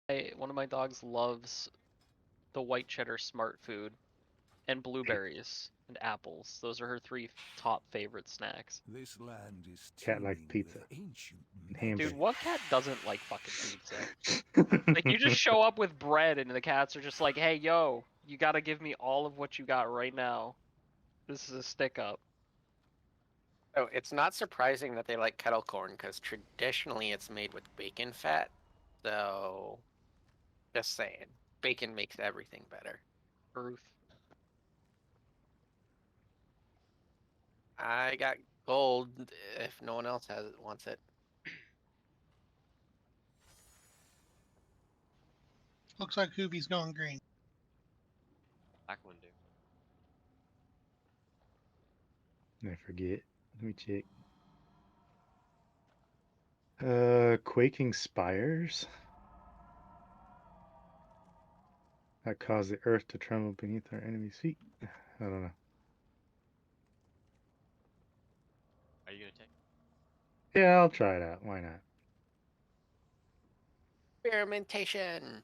One of my dogs loves the white cheddar smart food and blueberries and apples. Those are her three top favorite snacks. This land is Cat likes teeming pizza with ancient and Dude, hamburger. what cat doesn't like fucking pizza? Like, you just show up with bread and the cats are just like, hey, yo, you gotta give me all of what you got right now. This is a stick up. So it's not surprising that they like kettle corn because traditionally it's made with bacon fat. So, just saying, bacon makes everything better. Truth. I got gold if no one else has it, wants it. Looks like Hoobie's going green. Black one, dude. I forget. Let me check. Quaking spires that cause the earth to tremble beneath our enemy's feet. I don't know. Are you gonna take? Yeah, I'll try it out. Why not? Experimentation.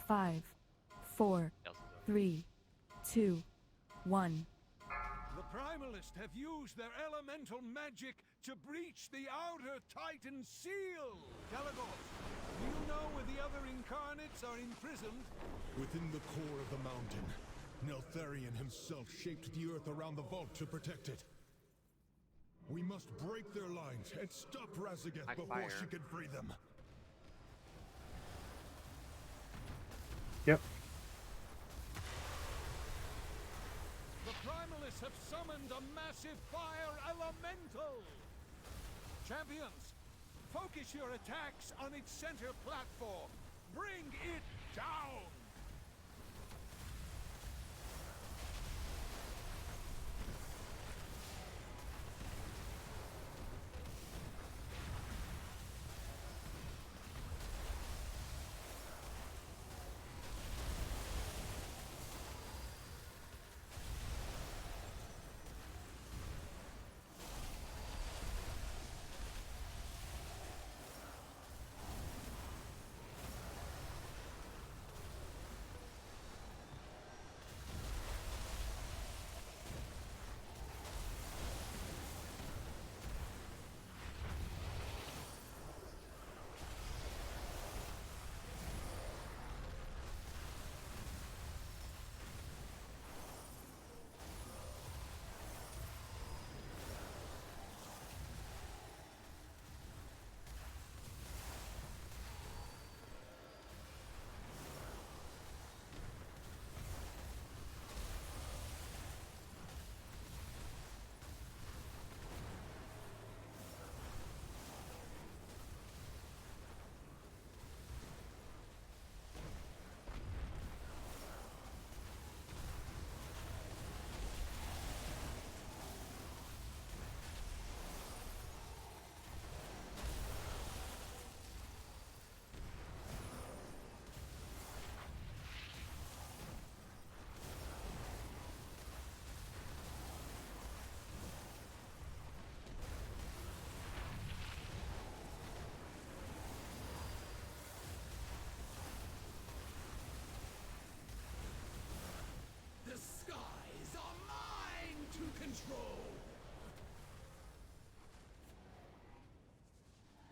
5, 4, Kelsey's over. 3, 2, 1. The Primalists have used their elemental magic to breach the outer Titan seal! Galagos, do you know where the other incarnates are imprisoned? Within the core of the mountain, Neltharion himself shaped the earth around the vault to protect it. We must break their lines and stop Razageth High before fire. she can free them. Yep. The Primalists have summoned a massive fire elemental! Champions, focus your attacks on its center platform. Bring it down! The skies are mine to control!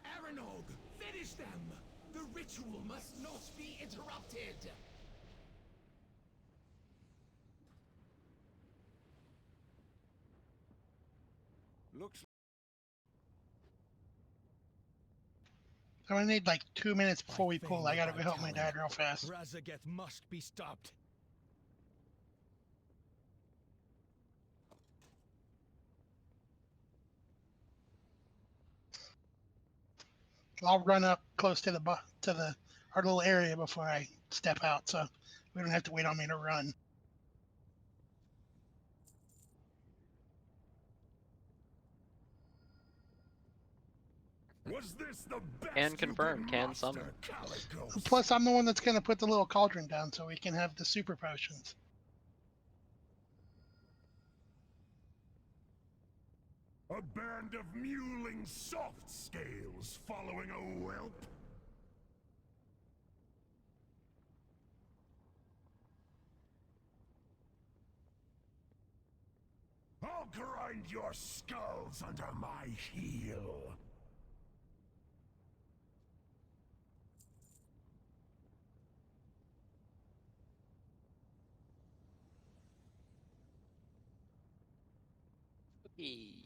Aranog, finish them! The ritual must not be interrupted! Looks I'm gonna need like 2 minutes before we pull. I gotta go help my dad real fast. Razageth must be stopped. I'll run up close to our little area before I step out, so we don't have to wait on me to run. Was this the best Can confirm, you can muster, summon. Caligos? Plus, I'm the one that's gonna put the little cauldron down so we can have the super potions. A band of mewling soft scales following a whelp? I'll grind your skulls under my heel. Eee.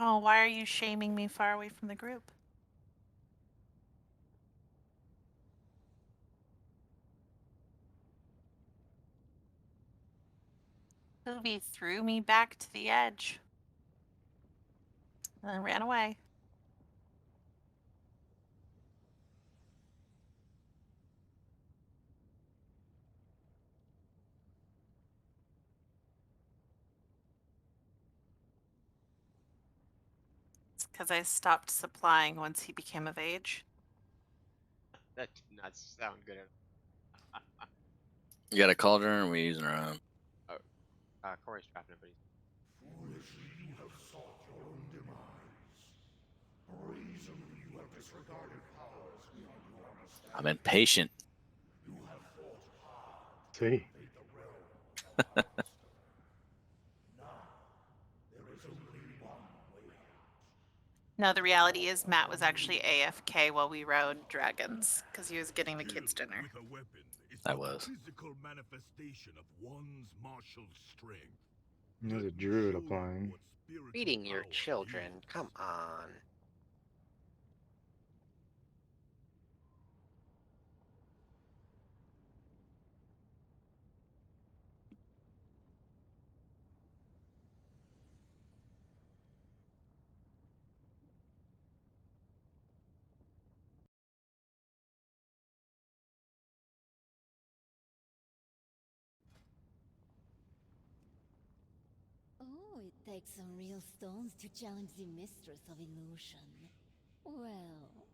Oh, why are you shaming me far away from the group? Hoovy threw me back to the edge and then ran away. It's because I stopped supplying once he became of age. That did not sound good at You got a cauldron, or we using our own? Corey's trapping it, but he's Foolishly you have sought your own demise. Brazenly you have disregarded powers beyond your understanding. I'm impatient. You have fought hard See, to make the realm ours. Now, there is only one way out. No, the reality is Matt was actually AFK while we rode dragons because he was getting the kids' dinner. With a weapon, it's I the was. physical manifestation of one's martial strength. there's a Let me druid show you applying. what spiritual Feeding your power children. yields. Come on. Oh, it takes some real stones to challenge the mistress of illusion. Well,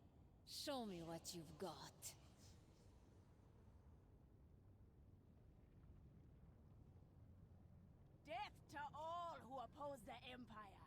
show me what you've got. Death to all who oppose the Empire!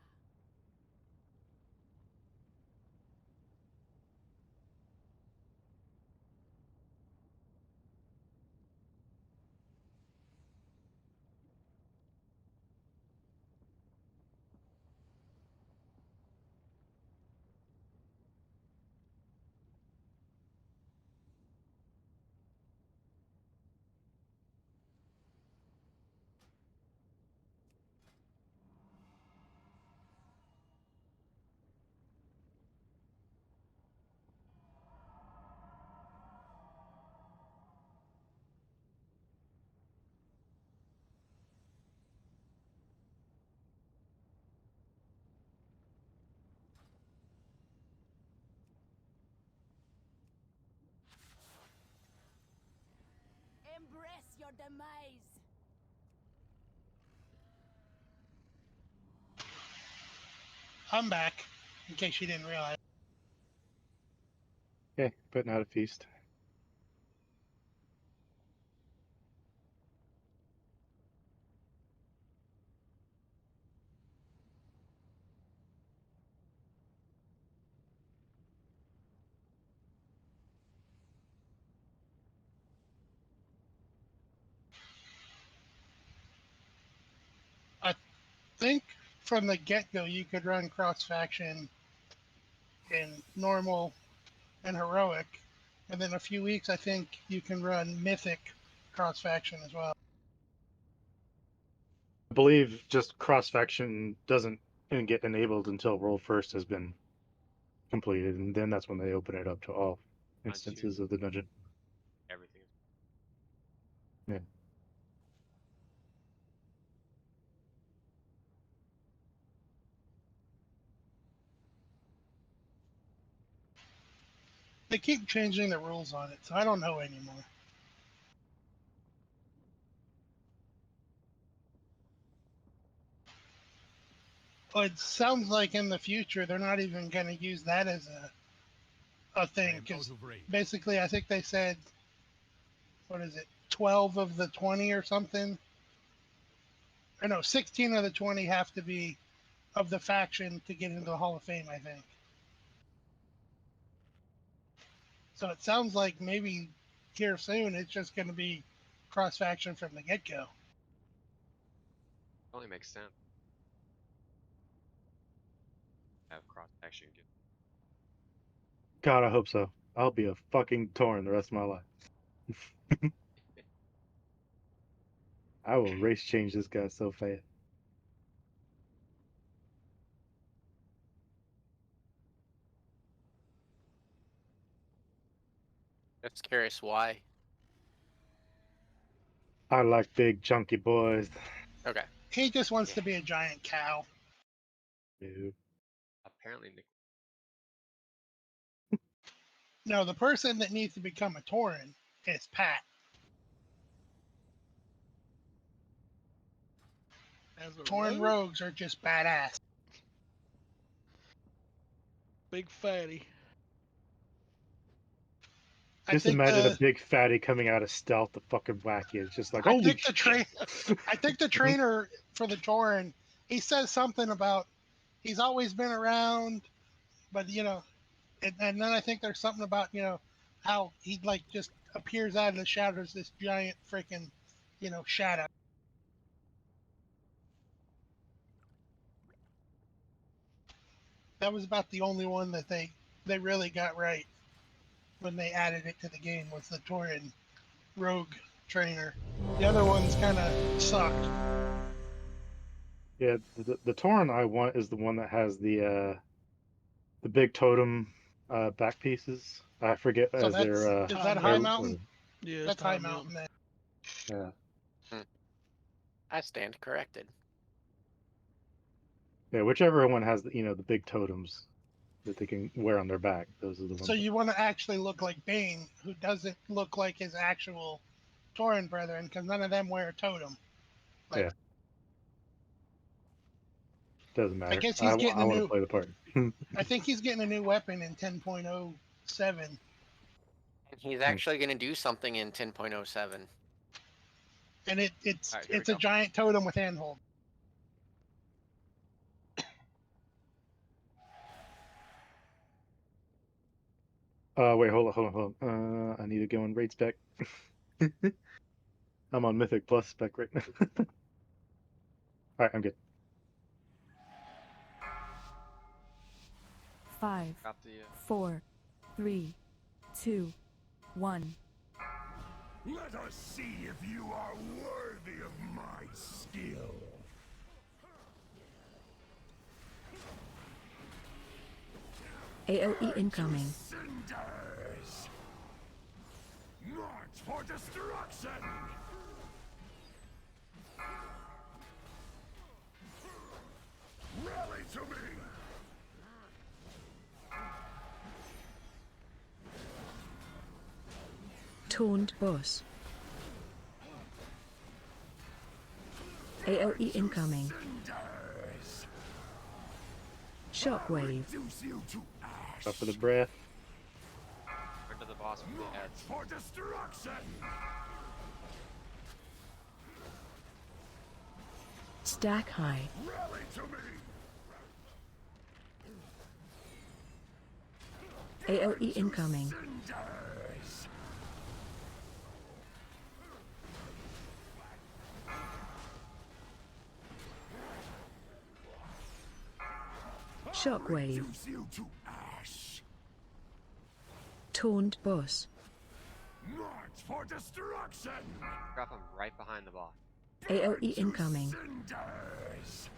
Embrace your demise! I'm back, in case you didn't realize. Okay, putting out a feast. I think from the get-go you could run cross-faction in normal and heroic, and then a few weeks I think you can run mythic cross-faction as well. I believe just cross faction doesn't even get enabled until roll first has been completed, and then that's when they open it up to all instances of the dungeon. everything. Yeah. They keep changing the rules on it, so I don't know anymore. Well, it sounds like in the future they're not even going to use that as a thing. Because basically, I think they said, what is it, 12 of the 20 or something? Or no, 16 of the 20 have to be of the faction to get into the Hall of Fame, I think. So it sounds like maybe here soon it's just going to be cross-faction from the get-go. Only makes sense. Have cross faction get. God, I hope so. I'll be a fucking Tauren the rest of my life. I will race change this guy so fast. Just curious why. I like big chunky boys. Okay. He just wants to be a giant cow. Dude. Apparently, Nick. No, the person that needs to become a Tauren is Pat. Tauren rogues are just badass. Big fatty. Just imagine a big fatty coming out of stealth to fucking whack you. It's just like, holy shit. I think the trainer for the Tauren, he says something about he's always been around, but you know, and then I think there's something about, you know, how he like just appears out of the shadows, this giant freaking, you know, shadow. That was about the only one that they really got right when they added it to the game, was the Tauren rogue trainer. The other ones kind of sucked. Yeah, the Tauren I want is the one that has the big totem back pieces. I forget So as their is that High Mountain? Yeah, that's High Mountain then. Yeah. I stand corrected. Yeah, whichever one has the, you know, the big totems that they can wear on their back. Those are the ones. So you want to actually look like Bane, who doesn't look like his actual Tauren brethren, because none of them wear a totem. Like, yeah. Doesn't matter. I guess he's getting I a want new. to play the part. I think he's getting a new weapon in 10.07. And he's actually going to do something in 10.07. And it's All right, here it's we a go. giant totem with handhold. Wait, hold on. I need to go on raid spec. I'm on Mythic Plus spec right now. Alright, I'm good. 5, Got the, 4, 3, 2, 1. Let us see if you are worthy of my skill. AOE incoming. Cinders! March for destruction! Rally to me! Taunt boss. AOE incoming. Cinders! Shockwave. Reduce you to ash! Up for the breath. Turn to the boss with the heads. For destruction! Stack high. Rally to me! AOE incoming. Cinders! Shockwave. Reduce you to ash! Taunt boss. March for destruction! Drop him right behind the boss. AOE incoming. Cinders!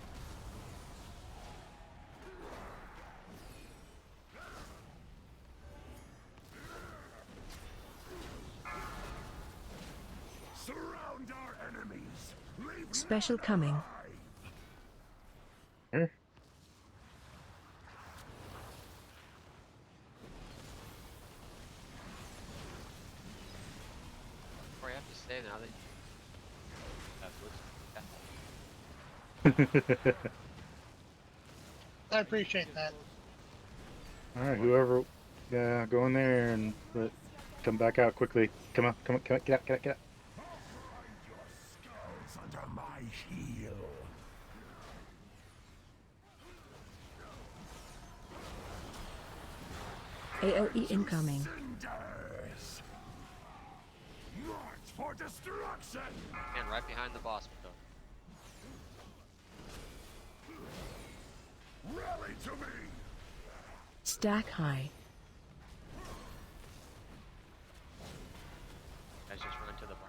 Surround our enemies! Leave Special none coming. alive. Here. say now that I appreciate that. All right, whoever, yeah, go in there and come back out quickly. Come on, get out, get out. Under my heel. AOE incoming. Cinders. March for destruction. and right behind the boss though. Rally to me. Stack high. Guys, just run to the boss.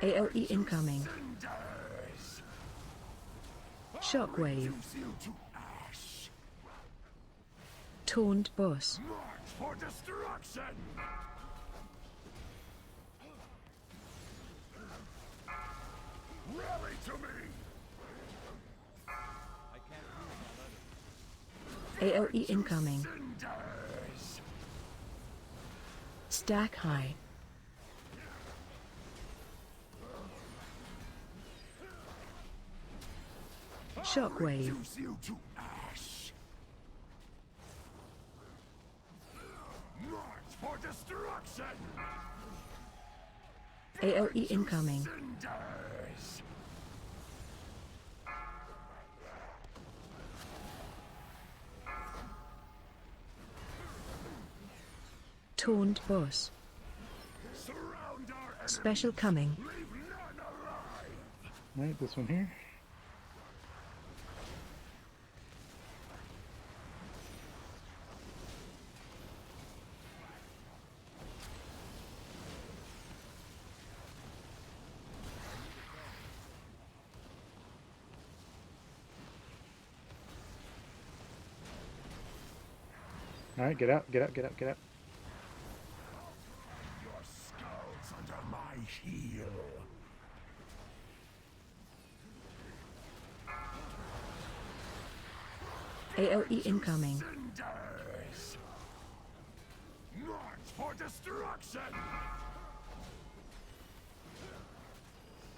AOE incoming. Cinders. Shockwave. Reduce you to ash. Taunt boss. March for destruction. Rally to me. AOE incoming. Cinders. Stack high. Shockwave. Reduce you to ash. March for destruction. AOE incoming. Cinders. Taunt boss. Surround our enemies. Special coming. Leave none alive. All right, this one here. All right, get out, get out. Your skull's under my heel. AOE incoming. Cinders. March for destruction.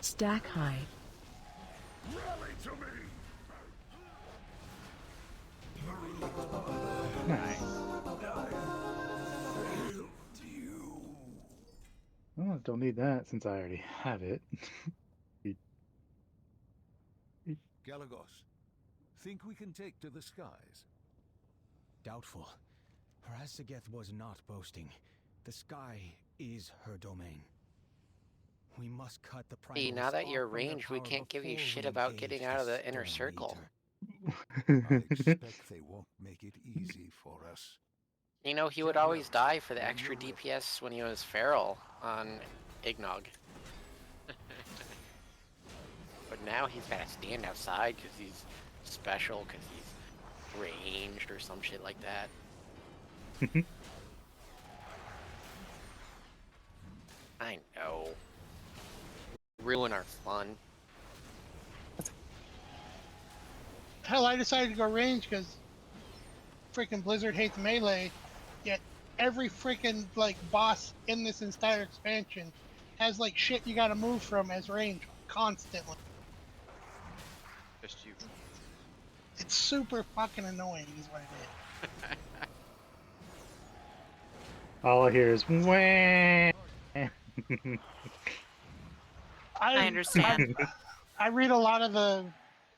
Stack high. Rally to me. Nice. Oh, don't need that since I already have it. Galagos, think we can take to the skies? Doubtful. Razageth was not boasting. The sky is her domain. We must cut the primal. See, now that you're off from their ranged, we power can't give you before shit we about engage getting out of the the inner Stone circle. Eater. I expect they won't make it easy for us. You know, he would always die for the extra DPS when he was feral on Ignog. But now he's gotta stand outside because he's special, because he's ranged or some shit like that. I know. Ruin our fun. Hell, I decided to go range because freaking Blizzard hates melee, yet every freaking like boss in this entire expansion has like shit you gotta move from as range constantly. Just you. It's super fucking annoying is what it is. All I hear is wah. I understand. I read a lot of the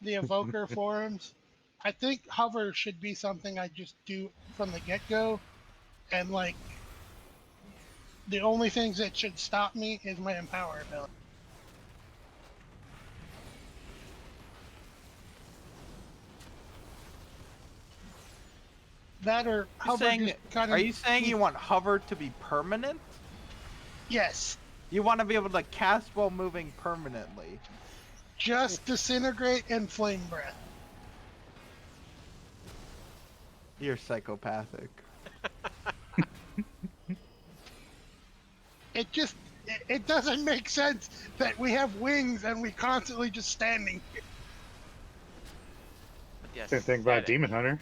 Evoker forums. I think hover should be something I just do from the get-go, and like the only things that should stop me is my empower ability. That or hover just kind of. Are you saying you want hover to be permanent? Yes. You want to be able to cast while moving permanently. Just disintegrate and flame breath. You're psychopathic. It doesn't make sense that we have wings and we constantly just standing here. Same thing about Demon Hunter.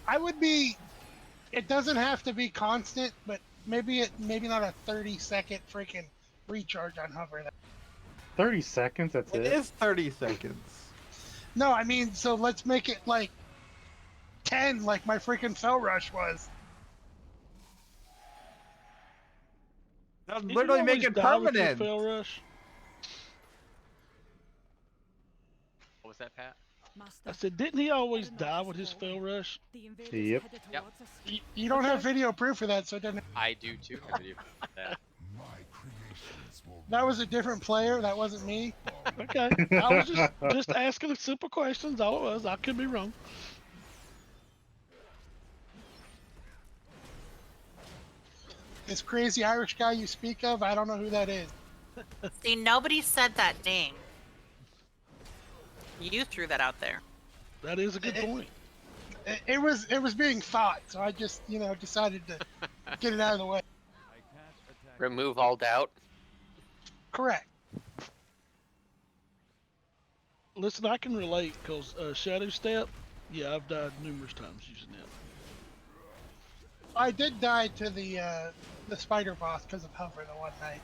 I would be It doesn't have to be constant, but maybe not a 30-second freaking recharge on hover. 30 seconds. That's It it. is 30 seconds. No, I mean, so let's make it like 10, like my freaking Fell Rush was. That'll Did literally you make always it die with your permanent. Fail rush? What was that, Pat? I said, didn't he always die with his fail rush? Yep. Yep. You don't have video proof of that, so it doesn't. I do too. Have video for that. That was a different player. That wasn't me. Okay, I was just asking simple questions. All it was. I could be wrong. This crazy Irish guy you speak of, I don't know who that is. See, nobody said that name. You threw that out there. That is a good point. It was being thought, so I just decided to get it out of the way. Remove all doubt. Correct. Listen, I can relate because Shadow Step. Yeah, I've died numerous times using that. I did die to the spider boss because of hover the one night.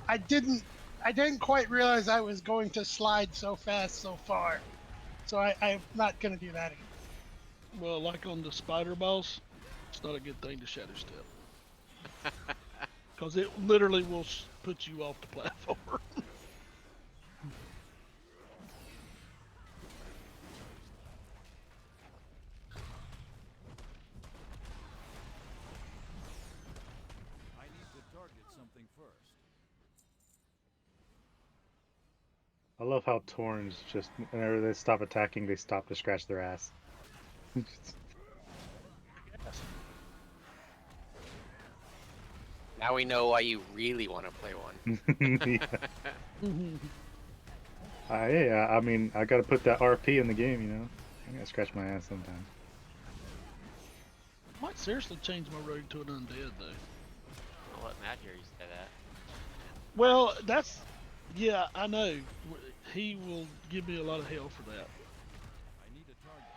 I didn't quite realize I was going to slide so fast so far, so I'm not gonna do that again. Well, like on the spider boss, it's not a good thing to Shadow Step because it literally will put you off the platform. I need to target something first. I love how Torns just whenever they stop attacking, they stop to scratch their ass. Now we know why you really want to play one. Yeah, I mean, I gotta put that RP in the game, you know. I gotta scratch my ass sometimes. Might seriously change my road to an undead though. I'll let Matt hear you say that. Well, yeah, I know. He will give me a lot of hell for that. I need a target.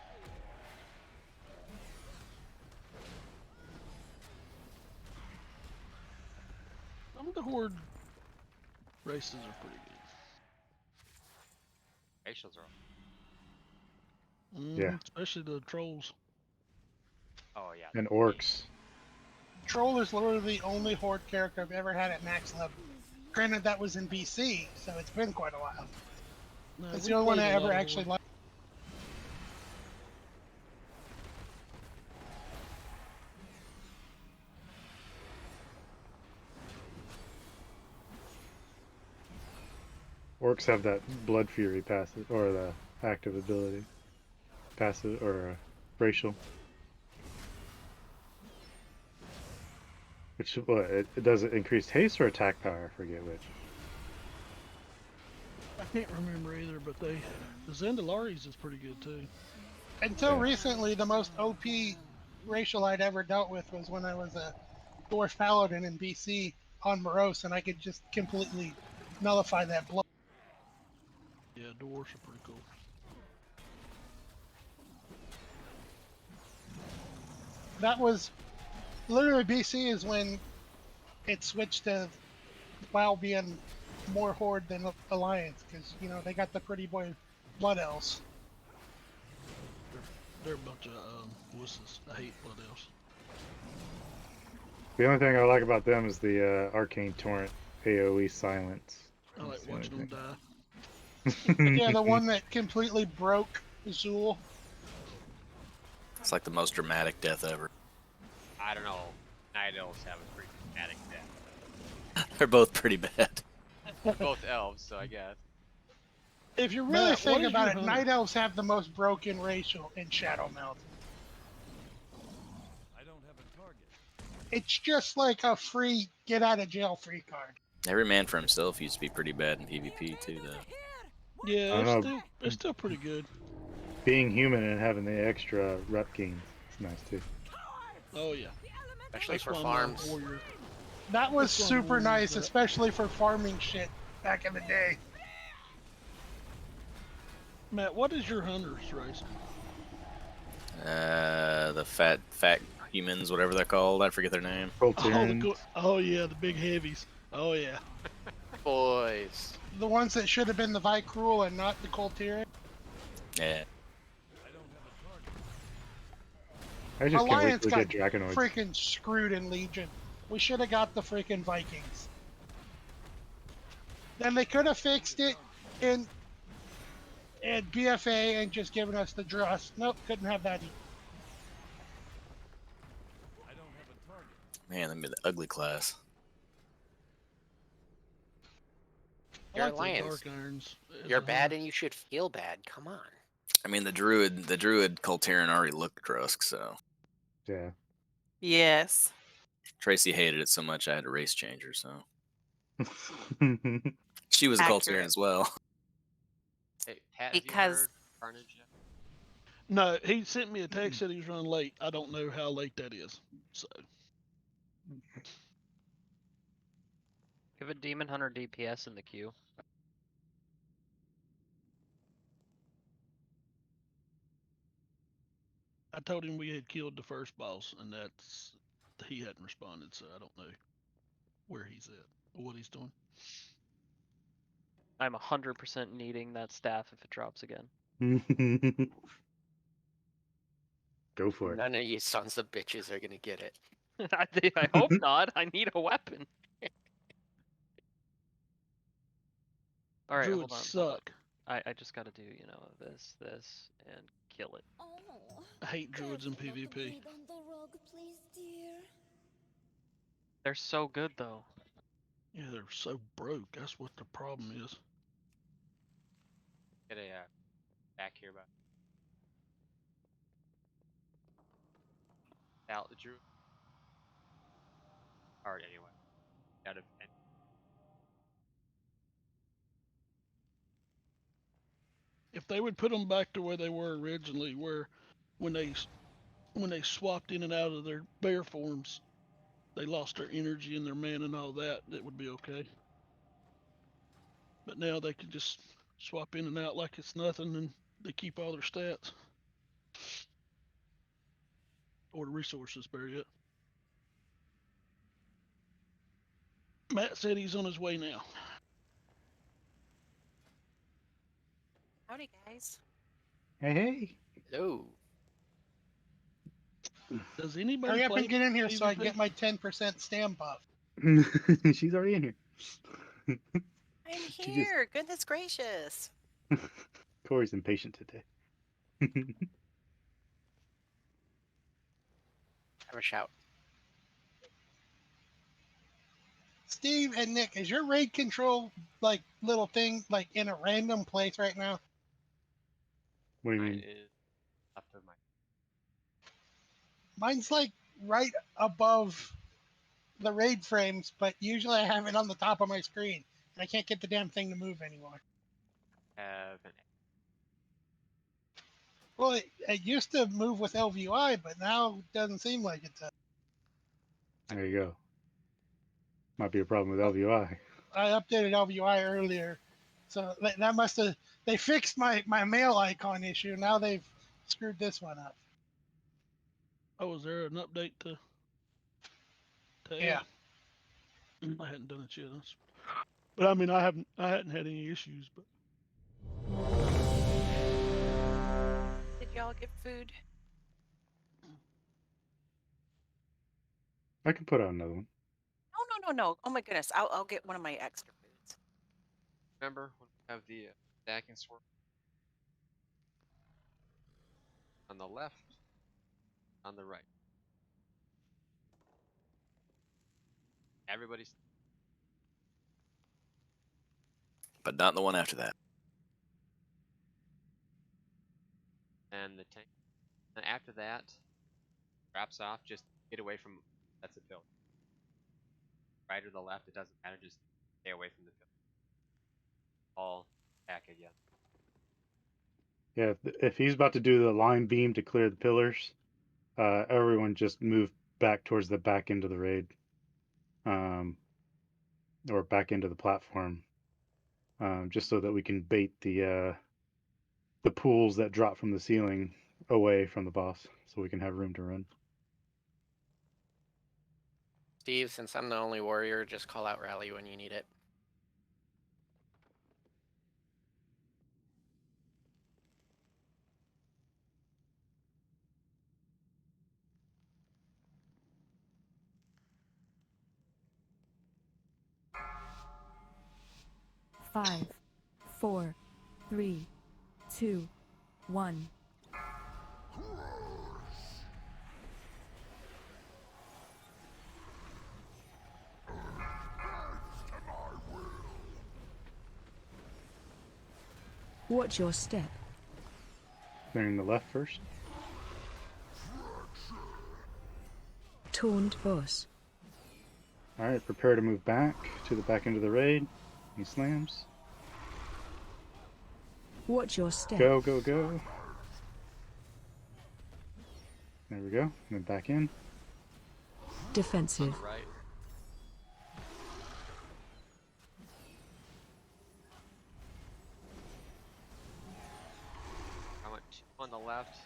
Some of the horde races are pretty good. Facials are. Yeah. Especially the trolls. Oh yeah. And orcs. Troll is literally the only horde character I've ever had at max level. Granted, that was in BC, so it's been quite a while. No, It's we the only one played I a lot ever of actually horde. liked. Orcs have that Blood Fury passive, or the active ability. Passive, or racial. Which, what, it does it increase haste or attack power? I forget which. I can't remember either, but the Zandalaris is pretty good too. Until recently, the most OP racial I'd ever dealt with was when I was a Dwarf Paladin in BC on Morose, and I could just completely nullify that blow. Yeah, dwarves are pretty cool. That was literally BC is when it switched to WoW being more Horde than Alliance, because they got the pretty boy Blood Elves. They're a bunch of wusses. I hate blood elves. The only thing I like about them is the Arcane Torrent AoE silence. I like watching them die. Yeah, the one that completely broke Zool. It's like the most dramatic death ever. I don't know. Night elves have a pretty dramatic death. They're both pretty bad. They're both elves, so I guess. If you really Matt, think what is about your it, hunter? Night Elves have the most broken racial in Shadowmeld. I don't have a target. It's just like a free get out of jail free card. Every man for himself used to be pretty bad in PvP too, though. Yeah, I don't know. it's still pretty good. Being human and having the extra rep gains is nice too. Oh yeah. Especially That's for why I'm a farms. warrior. That was That's one super warrior nice, that- especially for farming shit back in the day. Matt, what is your hunter's race? the fat humans, whatever they're called. I forget their name. Oh yeah, the big heavies. Oh yeah. Boys. The ones that should have been the Vicruel and not the Colterian. Yeah. I just can't wait Alliance to got get Dragonoids. freaking screwed in Legion. We should have got the freaking Vikings. Then they could have fixed it in BFA and just given us the Druss. Nope, couldn't have that either. Man, they made the ugly class. You're I like the Alliance. Dark Irons. You're bad and you should feel bad. Come on. I mean, the Druid Coltarian already looked Drusk, so. Yeah. Yes. Tracy hated it so much I had to race change her, so. She was a Coltarian Accurate. as well. Hey, Pat, Because- have you heard Carnage yet? No, he sent me a text that he was running late. I don't know how late that is. So Give a Demon Hunter DPS in the queue. I told him we had killed the first boss, and he hadn't responded. So I don't know where he's at or what he's doing. I'm 100% needing that staff if it drops again. Go for it. None of you sons of bitches are gonna get it. I hope not. I need a weapon. All right, hold Druids on. hold on. suck. I just got to do, this, and kill it. Oh, I hate druids in PvP. please, dear. They're so good though. Yeah, they're so broke. That's what the problem is. Get a back here, but out the Druid. Hard anyway. Out of If they would put them back to where they were originally, where when they swapped in and out of their bear forms, they lost their energy and their mana and all that, that would be okay. But now they can just swap in and out like it's nothing, and they keep all their stats. Or the resources, better yet. Matt said he's on his way now. Howdy, guys. Hey. Hello. Does anybody Hurry up play and get in here so I PvP? can get my 10% stamp buff. She's already in here. I'm just- here. Goodness gracious. Corey's impatient today. Have a shout. Steve and Nick, is your raid control little thing in a random place right now? What do you mine mean? is left of my. Mine's right above the raid frames, but usually I have it on the top of my screen, and I can't get the damn thing to move anymore. Have an Well, it used to move with LVI, but now it doesn't seem like it does. There you go. Might be a problem with LVI. I updated LVI earlier, so that must have they fixed my mail icon issue. Now they've screwed this one up. Oh, is there an update to Yeah. I hadn't done it yet. But I mean, I hadn't had any issues. But Did y'all get food? I can put out another one. No. Oh my goodness. I'll get one of my extra foods. Remember when we have the stacking sword on the left, on the right. Everybody's But not the one after that. and the tank. And after that, drops off. Just get away from. That's a pill. Right or the left, it doesn't matter. Just stay away from the pill. All back again. Yeah, if he's about to do the line beam to clear the pillars, everyone just move back towards the back end of the raid, or back into the platform, just so that we can bait the pools that drop from the ceiling away from the boss so we can have room to run. Steve, since I'm the only warrior, just call out rally when you need it. Five, 4, 3, 2, 1. Watch your step. Clearing the left first. Taunt boss. Alright, prepare to move back to the back end of the raid. He slams. Watch your step. Go, go, go. There we go. And then back in. Defensive. Right. I went 2 on the left.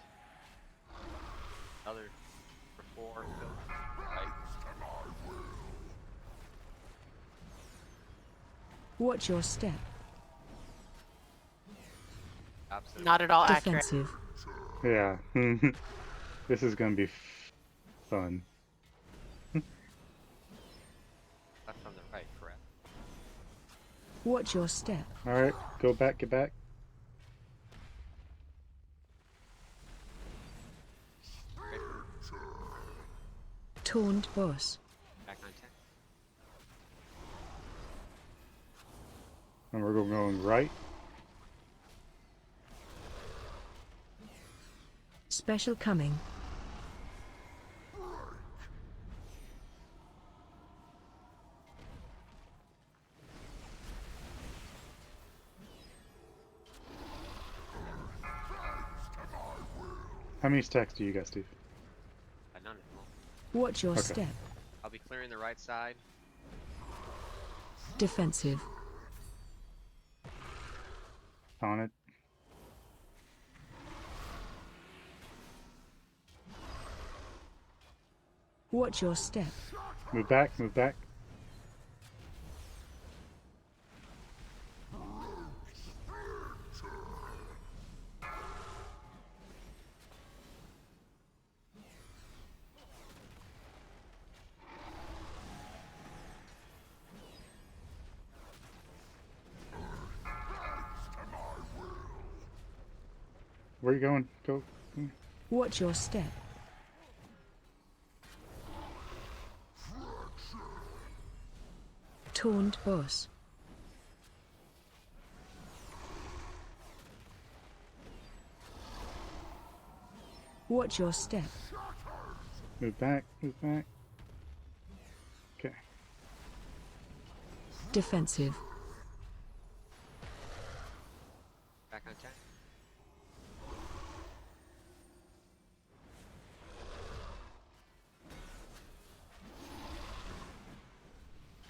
Another for 4. Go right. Watch your step. Absolutely. Not at all accurate. Defensive. Yeah. This is gonna be fun. Left from the right, correct. Watch your step. Alright, go back, get back. Taunt boss. Back on 10. And we're going right. Special coming. How many stacks do you got, Steve? None at all. Watch your Okay. step. I'll be clearing the right side. Defensive. On it. Watch your step. Move back, move back. Where you going? Go. Watch your step. Taunt boss. Watch your step. Move back, move back. Okay. Defensive. Back on 10.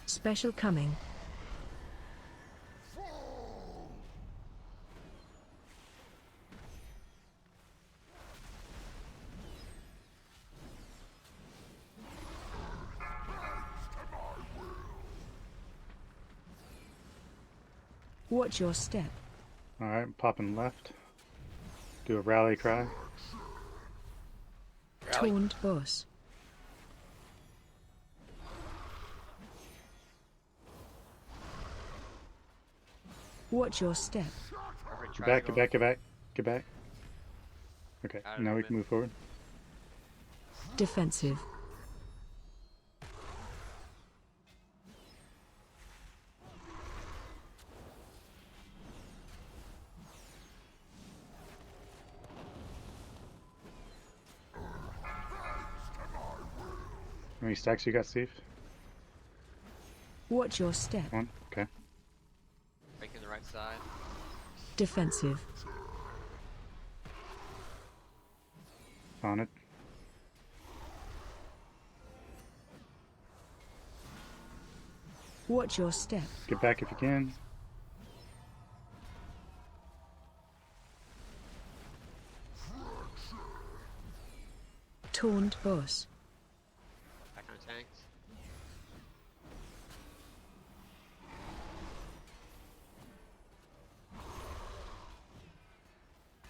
Special coming. Watch your step. Alright, popping left. Do a rally cry. Rally. Taunt boss. Watch your step. Perfect, Get try back, to get go back, get back, get back. Okay, Out of now we movement. can move forward. Defensive. How many stacks you got, Steve? Watch your step. One? Okay. Breaking the right side. Defensive. On it. Watch your step. Get back if you can. Taunt boss. Back on tanks.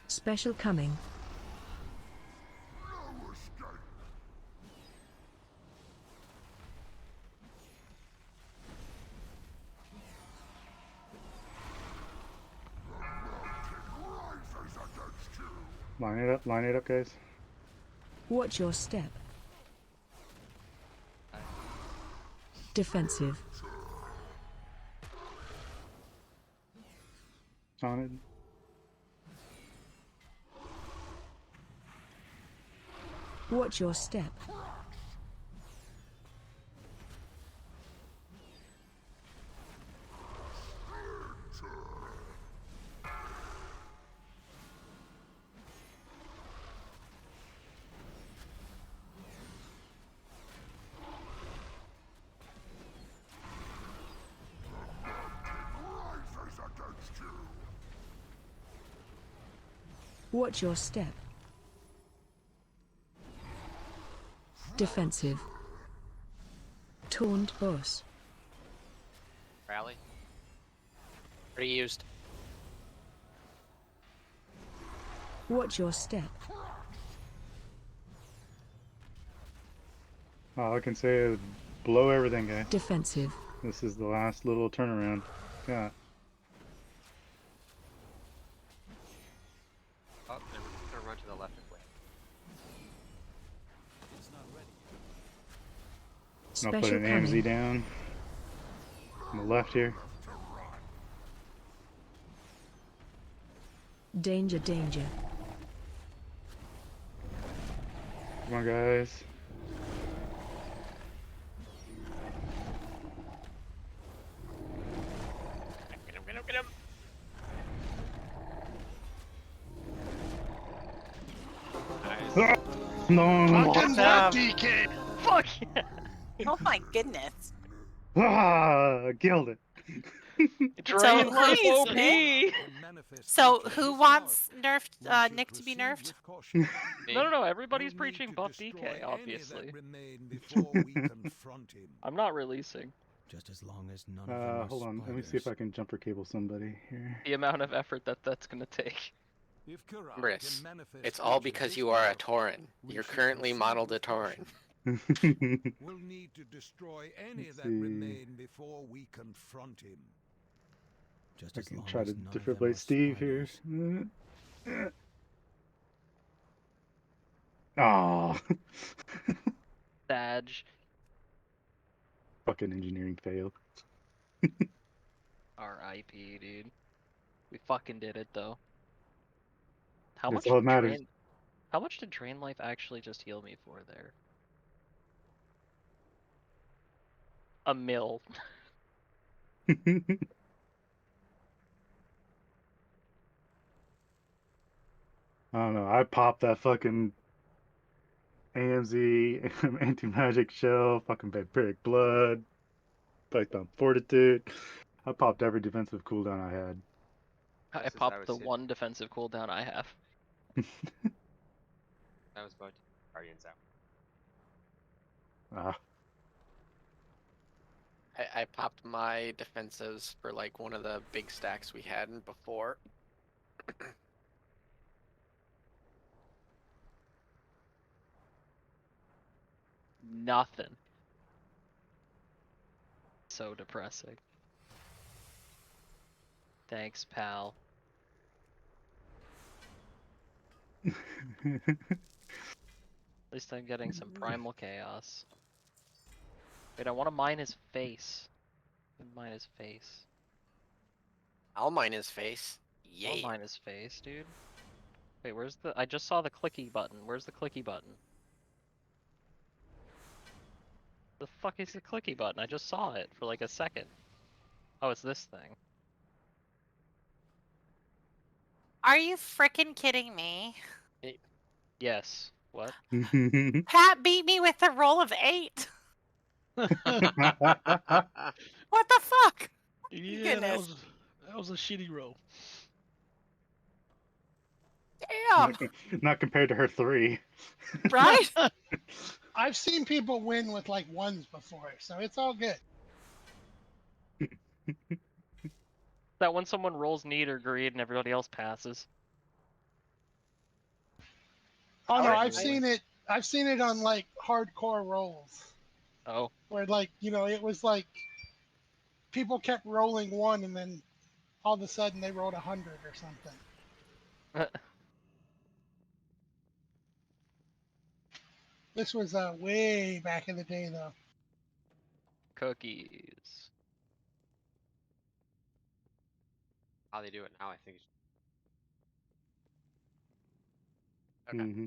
Special coming. Line it up, guys. Watch your step. Defensive. On it. Watch your step. Watch your step. Defensive. Taunt boss. Rally. Already used. Watch your step. All I can say is blow everything, guys. Defensive. This is the last little turnaround. Yeah. Oh, and we're gonna run to the left and wait. I'll put Special an AMZ coming. down on the left here. Danger, danger. Come on, guys. Get him, get him, get him. Nice. No. Fucking butt DK! Fuck yeah! Oh my goodness. Ah, killed it. Drain life who's OP! Nick? So who wants nerfed Nick to be nerfed? No, everybody's preaching buff DK, obviously. I'm not releasing. Just as long as none of them are Hold on. Let me see if I can jumper cable somebody here. The amount of effort that's gonna take. Briss, it's all because you are a Tauren. You're currently modeled a Tauren. We'll need to destroy any Let's that see. remain before we confront him. Just I as can long try as to none of them defibrillate are Steve here. spiders. Ah, Badge. fucking engineering failed. R.I.P. dude. We fucking did it though. How That's much? all that matters. How much did Drain Life actually just heal me for there? A mil. I don't know. I popped that fucking AMZ anti-magic shell, fucking vampiric blood, Python fortitude. I popped every defensive cooldown I had. I Just as popped was the hitting- one defensive cooldown I have. I was about to Guardians out. Ah, I popped my defensives for like one of the big stacks we had before. Nothing. So depressing. Thanks, pal. At least I'm getting some primal chaos. Wait, I want to mine his face. Mine his face. I'll mine his face. I'll Yay. mine his face, dude. Wait, where's the? I just saw the clicky button. Where's the clicky button? The fuck is the clicky button? I just saw it for like a second. Oh, it's this thing. Are you frickin' kidding me? Yes. What? Pat beat me with a roll of 8. What the fuck? Yeah, Goodness. that was a shitty roll. Damn. Not compared to her 3. Right? I've seen people win with like ones before, so it's all good. That when someone rolls need or greed and everybody else passes. Oh no, Alright, I've seen it. I've seen it on like hardcore rolls Oh. where like it was like people kept rolling 1 and then all of a sudden they rolled 100 or something. This was way back in the day though. Cookies. How they do it now, I think. Okay. Mm-hmm.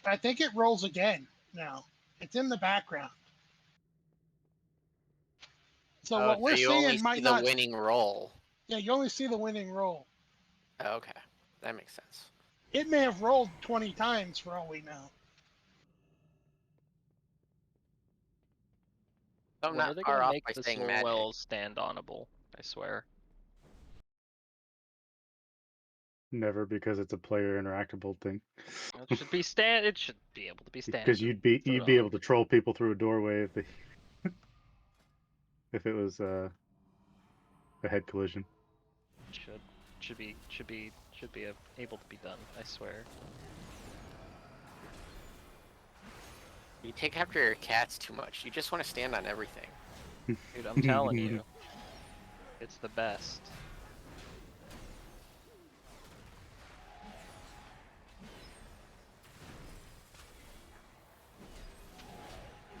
I think it rolls again now. It's in the background. So Oh, what we're you only seeing see might the not. winning roll. Yeah, you only see the winning roll. Okay, that makes sense. It may have rolled 20 times for all we know. I'm When not are they far gonna off make by the saying magic. Slorwell stand onable? I swear. Never, because it's a player interactable thing. It should be It should be able to be stand. Because you'd be able to troll people through a doorway if they if it was a head collision. Should be able to be done. I swear. You take after your cats too much. You just want to stand on everything. Dude, I'm telling you, it's the best.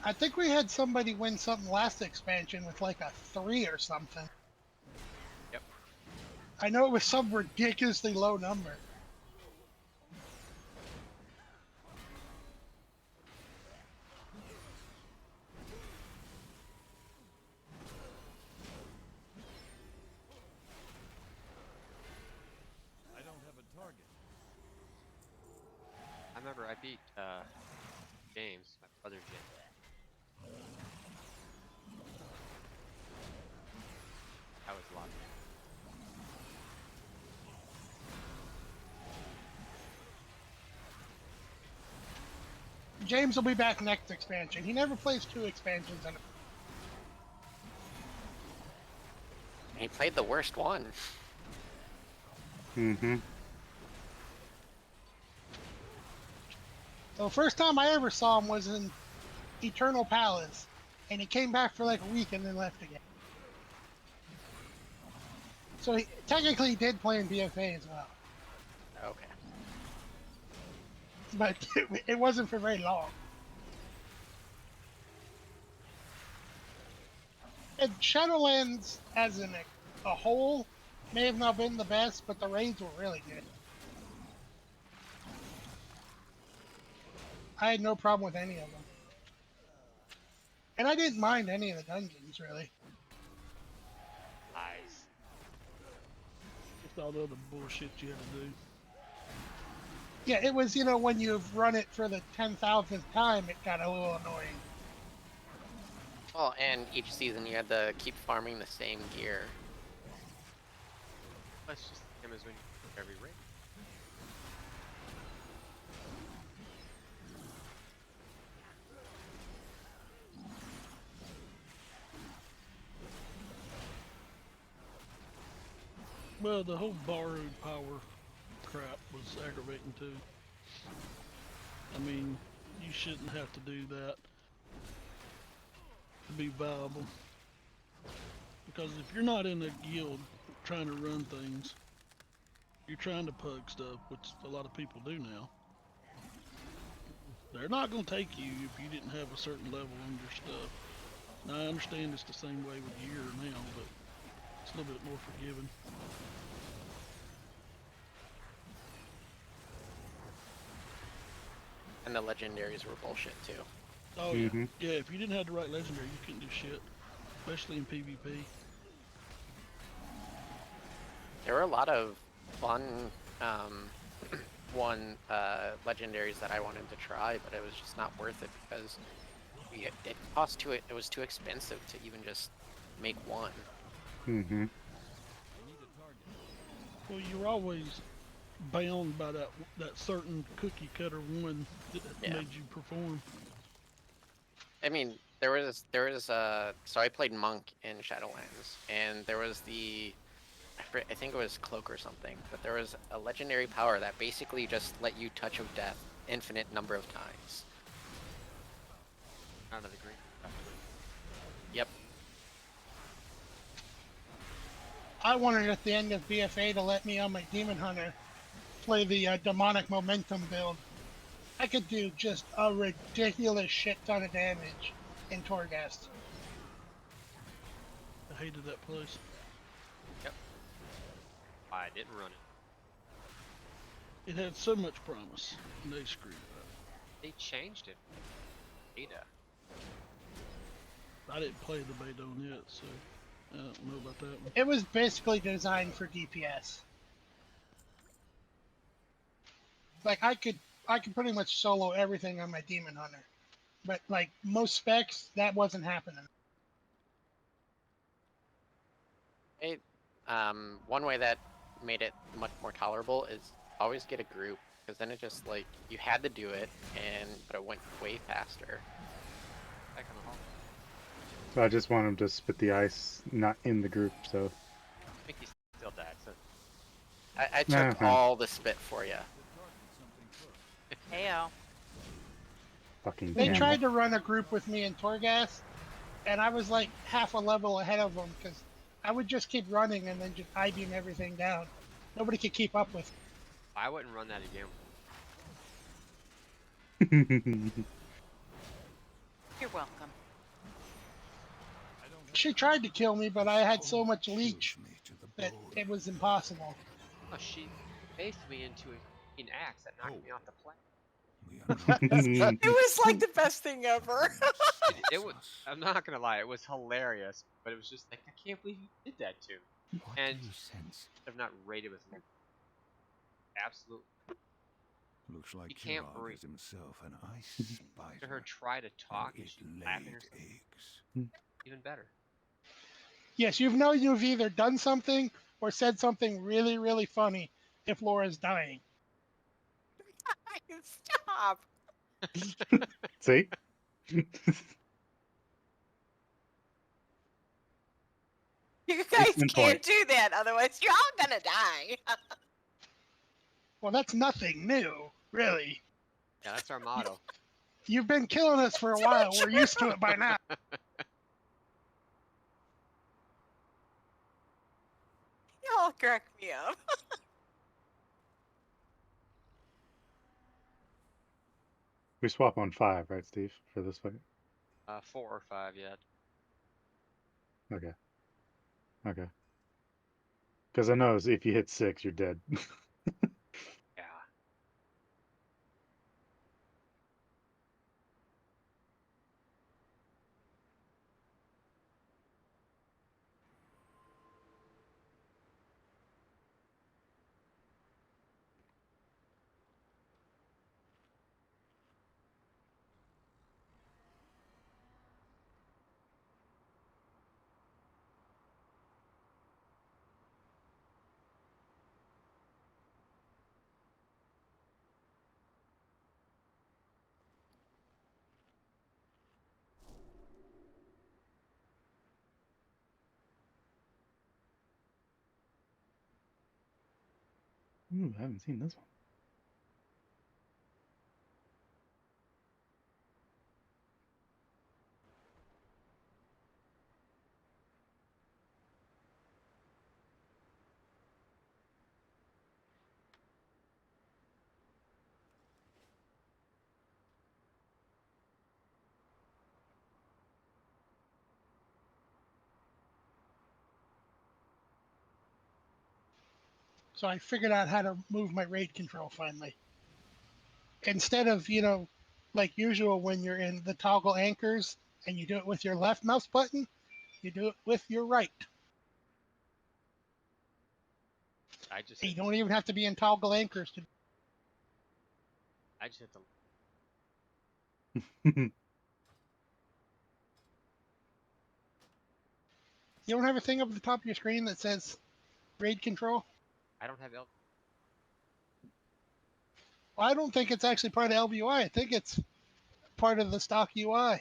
I think we had somebody win something last expansion with like a 3 or something. Yep. I know it was some ridiculously low number. I don't have a target. I remember I beat James, my brother James. That was a lot. James will be back next expansion. He never plays 2 expansions in a. He played the worst one. Mm-hmm. The first time I ever saw him was in Eternal Palace, and he came back for like a week and then left again. So he technically did play in BFA as well, Okay. but it wasn't for very long. And Shadowlands, as in a whole, may have not been the best, but the raids were really good. I had no problem with any of them. And I didn't mind any of the dungeons, really. Nice. Just all the other bullshit you had to do. Yeah, it was, when you've run it for the 10,000th time, it got a little annoying. Well, and each season you had to keep farming the same gear. That's just the same as when you do every raid. Well, the whole borrowed power crap was aggravating too. I mean, you shouldn't have to do that to be viable. Because if you're not in a guild trying to run things, you're trying to pug stuff, which a lot of people do now. They're not going to take you if you didn't have a certain level on your stuff. Now, I understand it's the same way with gear now, but it's a little bit more forgiving. And the legendaries were bullshit too. Oh yeah, yeah. If you didn't have the right legendary, you couldn't do shit, especially in PvP. There were a lot of fun legendaries that I wanted to try, but it was just not worth it because it was too expensive to even just make one. Mm-hmm. Well, you're always bound by that certain cookie cutter one that Yeah. made you perform. I mean, so I played Monk in Shadowlands, and there was I think it was Cloak or something, but there was a legendary power that basically just let you touch of death infinite number of times. Out of the green. Yep. I wanted at the end of BFA to let me on my Demon Hunter play the demonic momentum build. I could do just a ridiculous shit ton of damage in Torghast. I hated that place. Yep. I didn't run it. It had so much promise, and they screwed it up. They changed it. Beta. I didn't play the beta on yet, so I don't know about that one. It was basically designed for DPS. Like I could pretty much solo everything on my Demon Hunter, but like most specs, that wasn't happening. One way that made it much more tolerable is always get a group, because then it just like you had to do it, but it went way faster. Back on the hall. So I just want him to spit the ice, not in the group. So Mickey still died. So I took all the spit for you. Heyo. fucking. They camel. tried to run a group with me in Torghast, and I was like half a level ahead of them because I would just keep running and then just I-beam everything down. Nobody could keep up with me. I wouldn't run that again. You're welcome. She tried to kill me, but I had so much leech that it was impossible. Oh, she faced me into an axe that knocked me off the plane. It was like the best thing ever. It was. I'm not gonna lie. It was hilarious, but it was just like I can't believe you did that to me. What And do you sense? I've not rated with me. Absolutely. Looks like You can't Kirog breathe. is himself an ice spider. To her try to talk and it she's laughing laid herself. eggs. Even better. Yes, you've either done something or said something really, really funny if Laura's dying. Stop. See? You guys in can't point. do that, otherwise you're all gonna die. Well, that's nothing new, really. Yeah, that's our motto. You've been killing us for a while. We're used to it by now. Y'all crack me up. We swap on 5, right, Steve, for this fight? 4 or 5 yet. Okay. Okay. Because I know if you hit 6, you're dead. Yeah. Ooh, I haven't seen this one. So I figured out how to move my raid control finally. Instead of, like usual when you're in the toggle anchors and you do it with your left mouse button, you do it with your right. I just You hit, don't even have to be in toggle anchors to. I just hit the. You don't have a thing up at the top of your screen that says raid control? I don't have L. I don't think it's actually part of LBUI. I think it's part of the stock UI.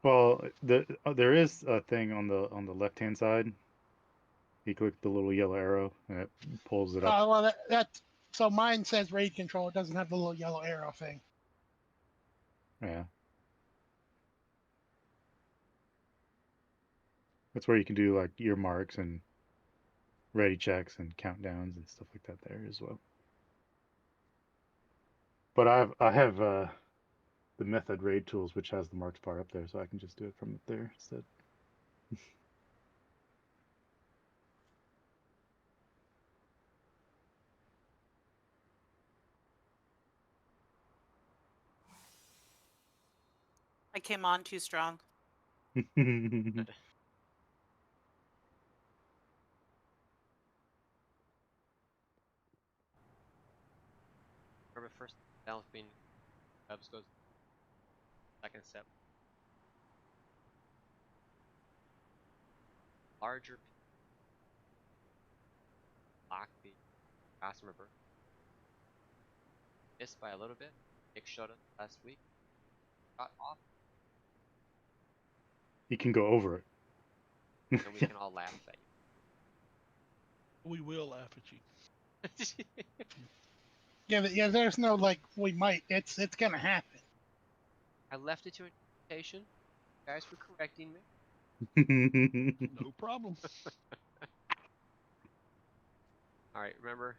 Well, there is a thing on the left hand side. You click the little yellow arrow and it pulls it up. Oh, well, that's so mine says raid control. It doesn't have the little yellow arrow thing. Yeah. That's where you can do like earmarks and ready checks and countdowns and stuff like that there as well. But I have the method raid tools, which has the marks bar up there, so I can just do it from up there instead. I came on too strong. Remember first balance being Cubs goes second step. Larger block the customer burst. Missed by a little bit. Nick showed us last week. Got off. You can go over it. And we can all laugh at you. We will laugh at you. Yeah, there's no like we might. It's gonna happen. I left it to interpretation. Guys for correcting me. No problem. Alright, remember,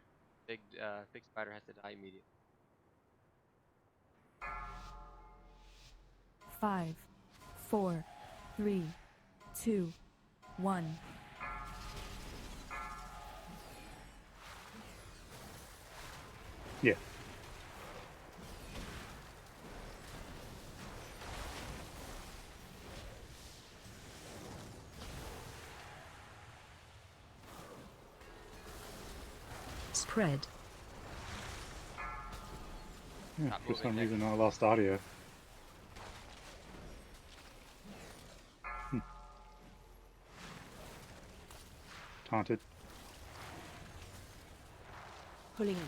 big spider has to die immediately. 5, 4, 3, 2, 1. Yeah. Spread. Yeah, Stop for moving, some Nick. reason I lost audio. Taunted. Pulling in.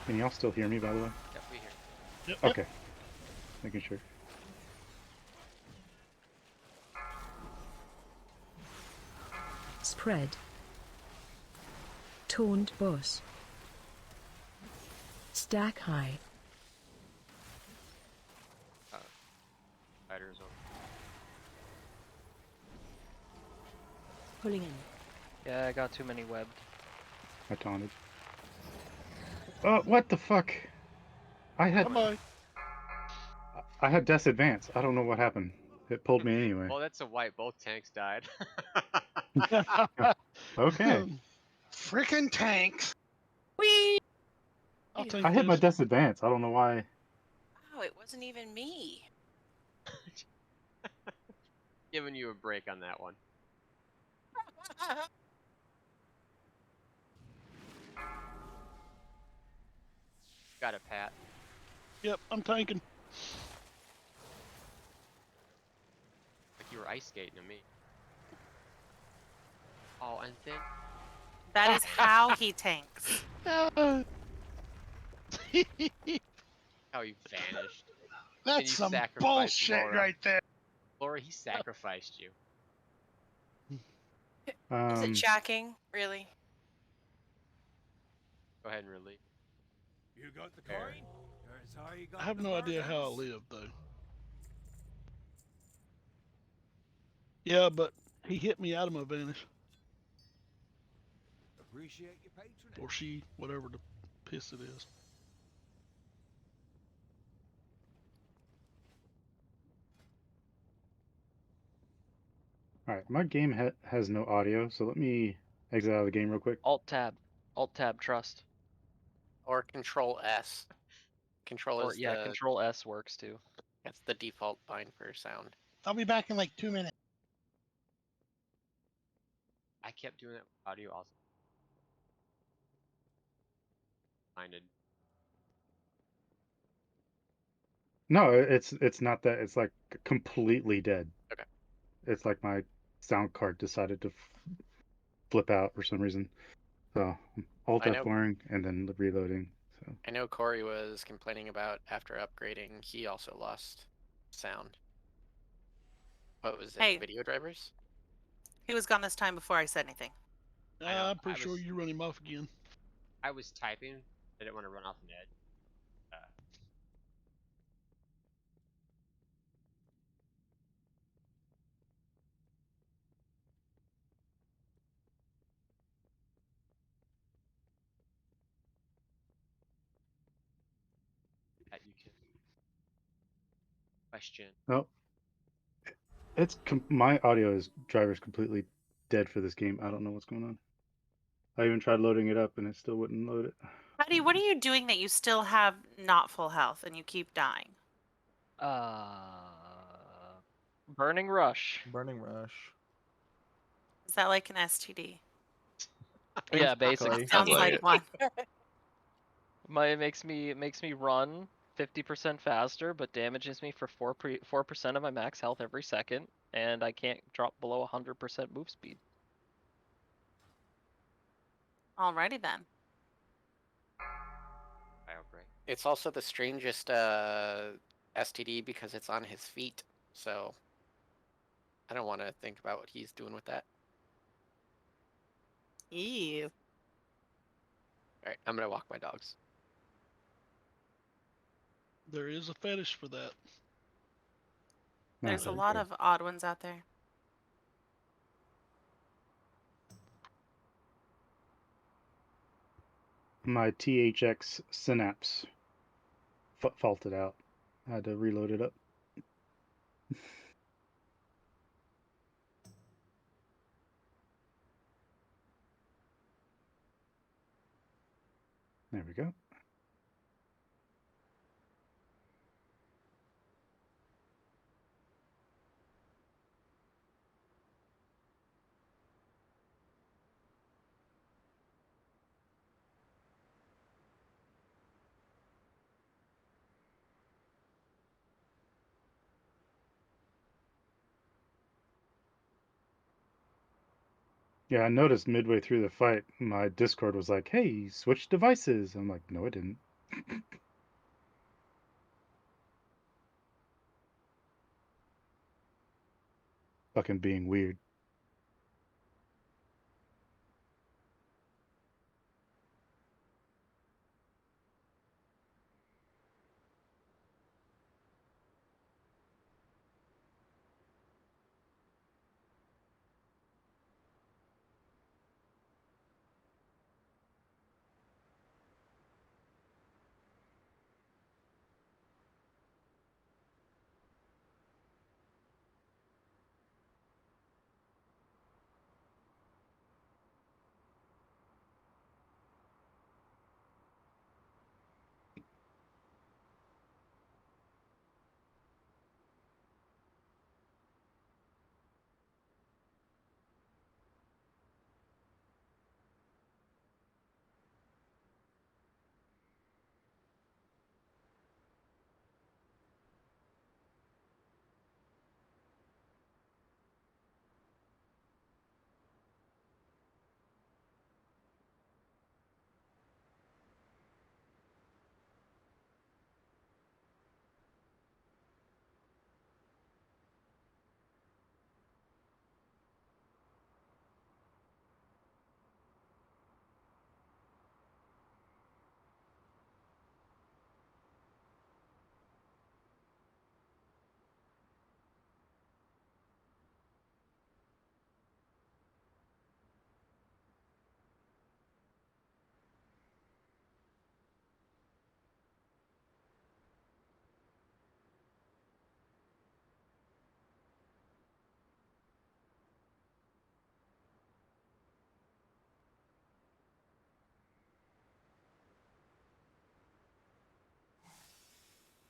Can y'all still hear me, by the way? Yep, we hear. Yep. Okay. Making sure. Spread. Taunt boss. Stack high. Spider is over. Pulling in. Yeah, I got too many webbed. I taunted. Oh, what the fuck? I had disadvance. I don't know what happened. It pulled me anyway. Well, that's a wipe. Both tanks died. Okay. Frickin' tanks. Whee! I'll take I hit my this. disadvance. I don't know why. Oh, it wasn't even me. Giving you a break on that one. Got it, Pat. Yep, I'm tanking. Like you were ice skating to me. Oh, and then That is how he tanks. how you vanished. And you That's some sacrificed bullshit Laura. right there. Laura, he sacrificed you. Is it jacking? Really? Go ahead and relieve. You got the coin? Here's how you got I have the no idea how I bargains. live though. Yeah, but he hit me out of my vanish. Appreciate your patronage. Or she, whatever the piss it is. Alright, my game has no audio, so let me exit out of the game real quick. Alt tab. Alt tab trust. Or Control S. Control Or is yeah, the Control S works too. that's the default bind for sound. I'll be back in like 2 minutes. I kept doing that with audio also. Minded. No, it's not that. It's like completely dead. Okay. It's like my sound card decided to flip out for some reason. So Alt I know. F4ing and then reloading. So I know Corey was complaining about after upgrading, he also lost sound. What was it? Hey. Video drivers? He was gone this time before I said anything. I know, I'm pretty sure you run him off again. I was typing. I didn't want to run off the edge. That you can question. oh, it's my audio is driver's completely dead for this game. I don't know what's going on. I even tried loading it up and it still wouldn't load it. Buddy, what are you doing that you still have not full health and you keep dying? Burning Rush. Burning Rush. Is that like an STD? Yeah, basically. Sounds like one. It makes me run 50% faster, but damages me for 4% of my max health every second, and I can't drop below 100% move speed. Alrighty then. It's also the strangest STD because it's on his feet. So I don't want to think about what he's doing with that. Ew. All right, I'm gonna walk my dogs. There is a fetish for that. There's a lot of odd ones out there. My THX Synapse faulted out. I had to reload it up. There we go. Yeah, I noticed midway through the fight, my Discord was like, "Hey, switch devices." I'm like, "No, I didn't." Fucking being weird.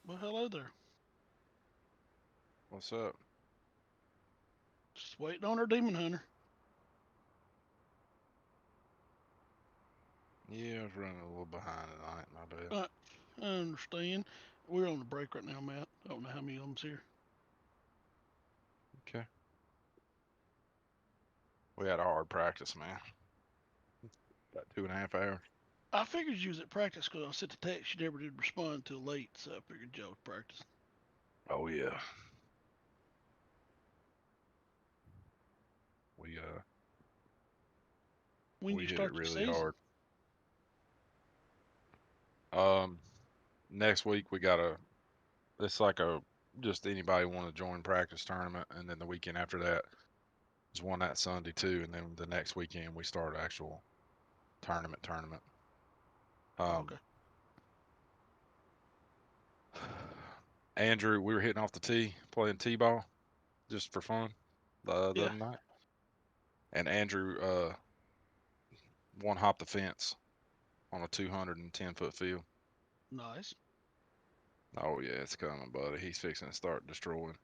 Well, hello there. What's up? Just waiting on our demon hunter. Yeah, I was running a little behind tonight. My bad. I understand. We're on a break right now, Matt. I don't know how many of them's here. Okay. We had a hard practice, man. About 2.5 hours. I figured you was at practice because I sent the text. You never did respond until late, so I figured y'all was practicing. Oh yeah. When we you hit start it the really season? hard. Next week we got it's like just anybody want to join practice tournament, and then the weekend after that is one that Sunday too, and then the next weekend we start actual tournament. Okay. Andrew, we were hitting off the tee, playing t-ball, just for fun, the other night, and Andrew one hopped the fence on a 210-foot field. Nice. Oh yeah, it's coming, buddy. He's fixing to start destroying.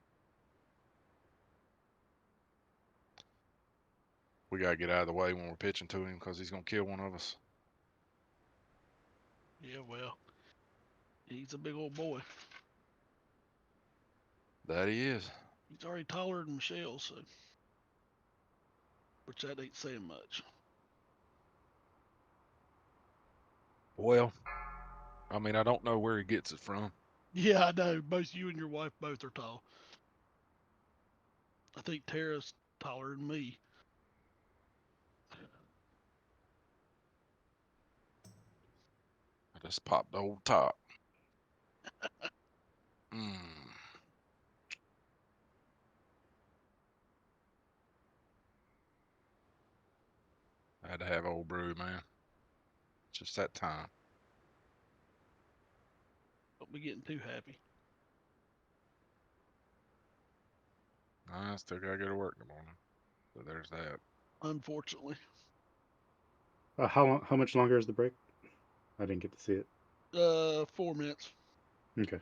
We gotta get out of the way when we're pitching to him because he's gonna kill one of us. Yeah, well, he's a big old boy. That he is. He's already taller than Michelle, so which that ain't saying much. Well, I mean, I don't know where he gets it from. Yeah, I know. Both you and your wife both are tall. I think Tara's taller than me. I just popped the old top. I had to have old brew, man. Just that time. Don't be getting too happy. I still gotta go to work in the morning. So there's that. Unfortunately. How much longer is the break? I didn't get to see it. 4 minutes. Okay.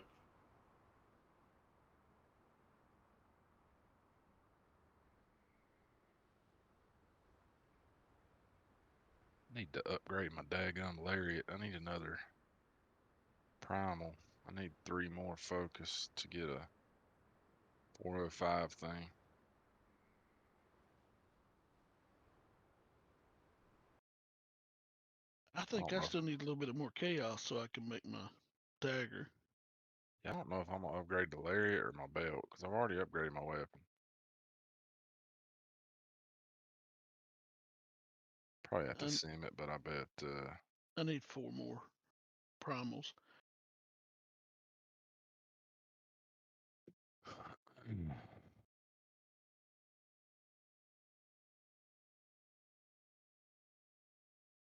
Need to upgrade my daggum lariat. I need another primal. I need 3 more focus to get a 405 thing. I think I still need a little bit of more chaos so I can make my dagger. Yeah, I don't know if I'm gonna upgrade the lariat or my belt because I've already upgraded my weapon. Probably have to sim it, but I bet. I need 4 more primals.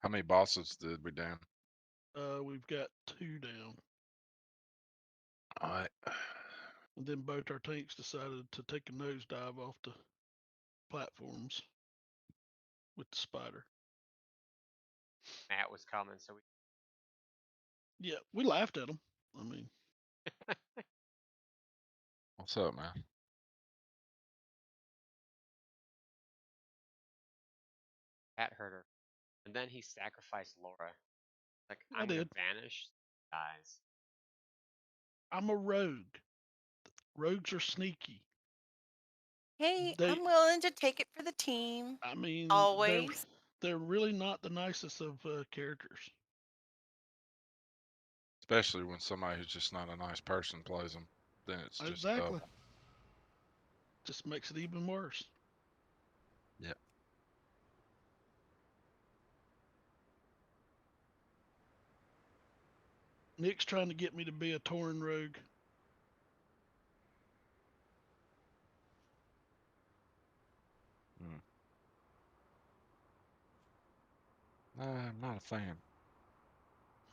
How many bosses did we down? We've got 2 down. All right. And then both our tanks decided to take a nosedive off the platforms with the spider. Matt was coming, so we. Yeah, we laughed at him. I mean, What's up, man? Matt hurt her, and then he sacrificed Laura. Like I I'm gonna did. vanish, dies. I'm a rogue. Rogues are sneaky. Hey, They- I'm willing to take it for the team. I mean, Always. they're really not the nicest of characters. Especially when somebody who's just not a nice person plays them, then it's just Exactly. Just makes it even worse. Yeah. Nick's trying to get me to be a Tauren rogue. I'm not a fan.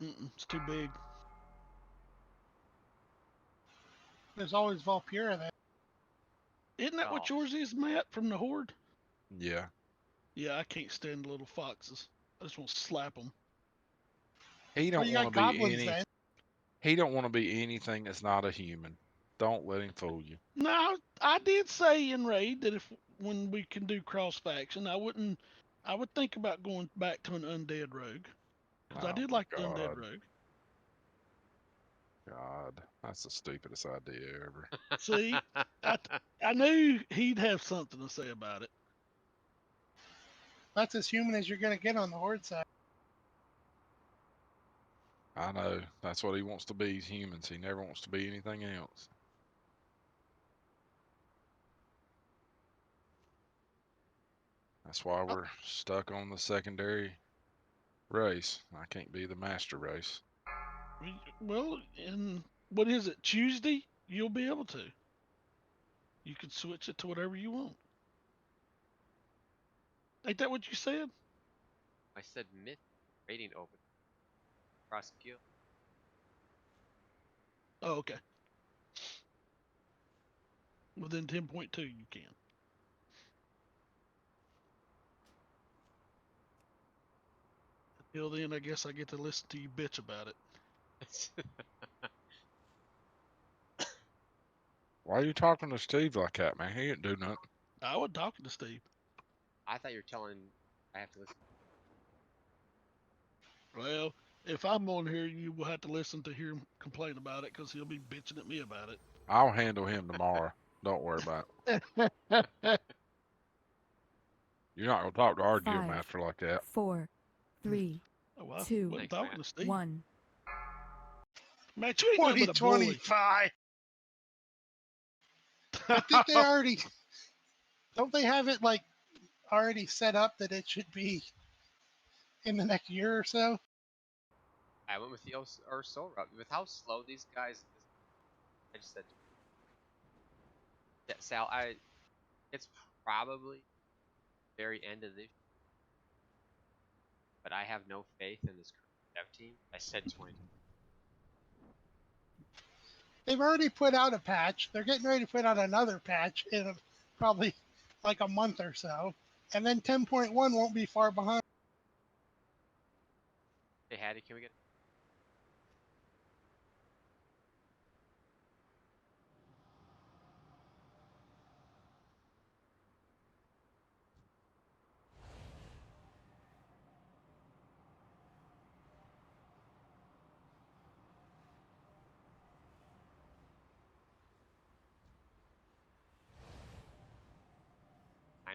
It's too big. There's always Valpyra there. Isn't that what yours is, Matt, from the Horde? Yeah. Yeah, I can't stand little foxes. I just want to slap them. He don't you want got to be goblins any. then. He don't want to be anything that's not a human. Don't let him fool you. No, I did say in Raid that if when we can do cross faction, I would think about going back to an undead rogue. Because I did like the undead rogue. God, that's the stupidest idea ever. See, I knew he'd have something to say about it. That's as human as you're gonna get on the Horde side. I know. That's what he wants to be, is humans. He never wants to be anything else. That's why we're stuck on the secondary race. I can't be the master race. Well, in what is it, Tuesday? You'll be able to. You can switch it to whatever you want. Ain't that what you said? I said myth rating open. Cross guild. Oh, okay. Within 10.2, you can. Until then, I guess I get to listen to you bitch about it. Why are you talking to Steve like that, man? He didn't do nothing. I was talking to Steve. I thought you were telling I have to listen. Well, if I'm on here, you will have to listen to hear him complain about it because he'll be bitching at me about it. I'll handle him tomorrow. Don't worry about it. You're not gonna talk to our guild 5, master like that. 4, 3, Oh, well, 2, wasn't talking to Steve. 1. Matt, you ain't nothing but a bully. 2025. I think they already don't they have it like already set up that it should be in the next year or so? I went with the Soul route. With how slow these guys, I just said, yeah, Sal, it's probably very end of this, but I have no faith in this current dev team. I said 20. They've already put out a patch. They're getting ready to put out another patch in probably like a month or so. And then 10.1 won't be far behind. Hey, Hattie, can we get?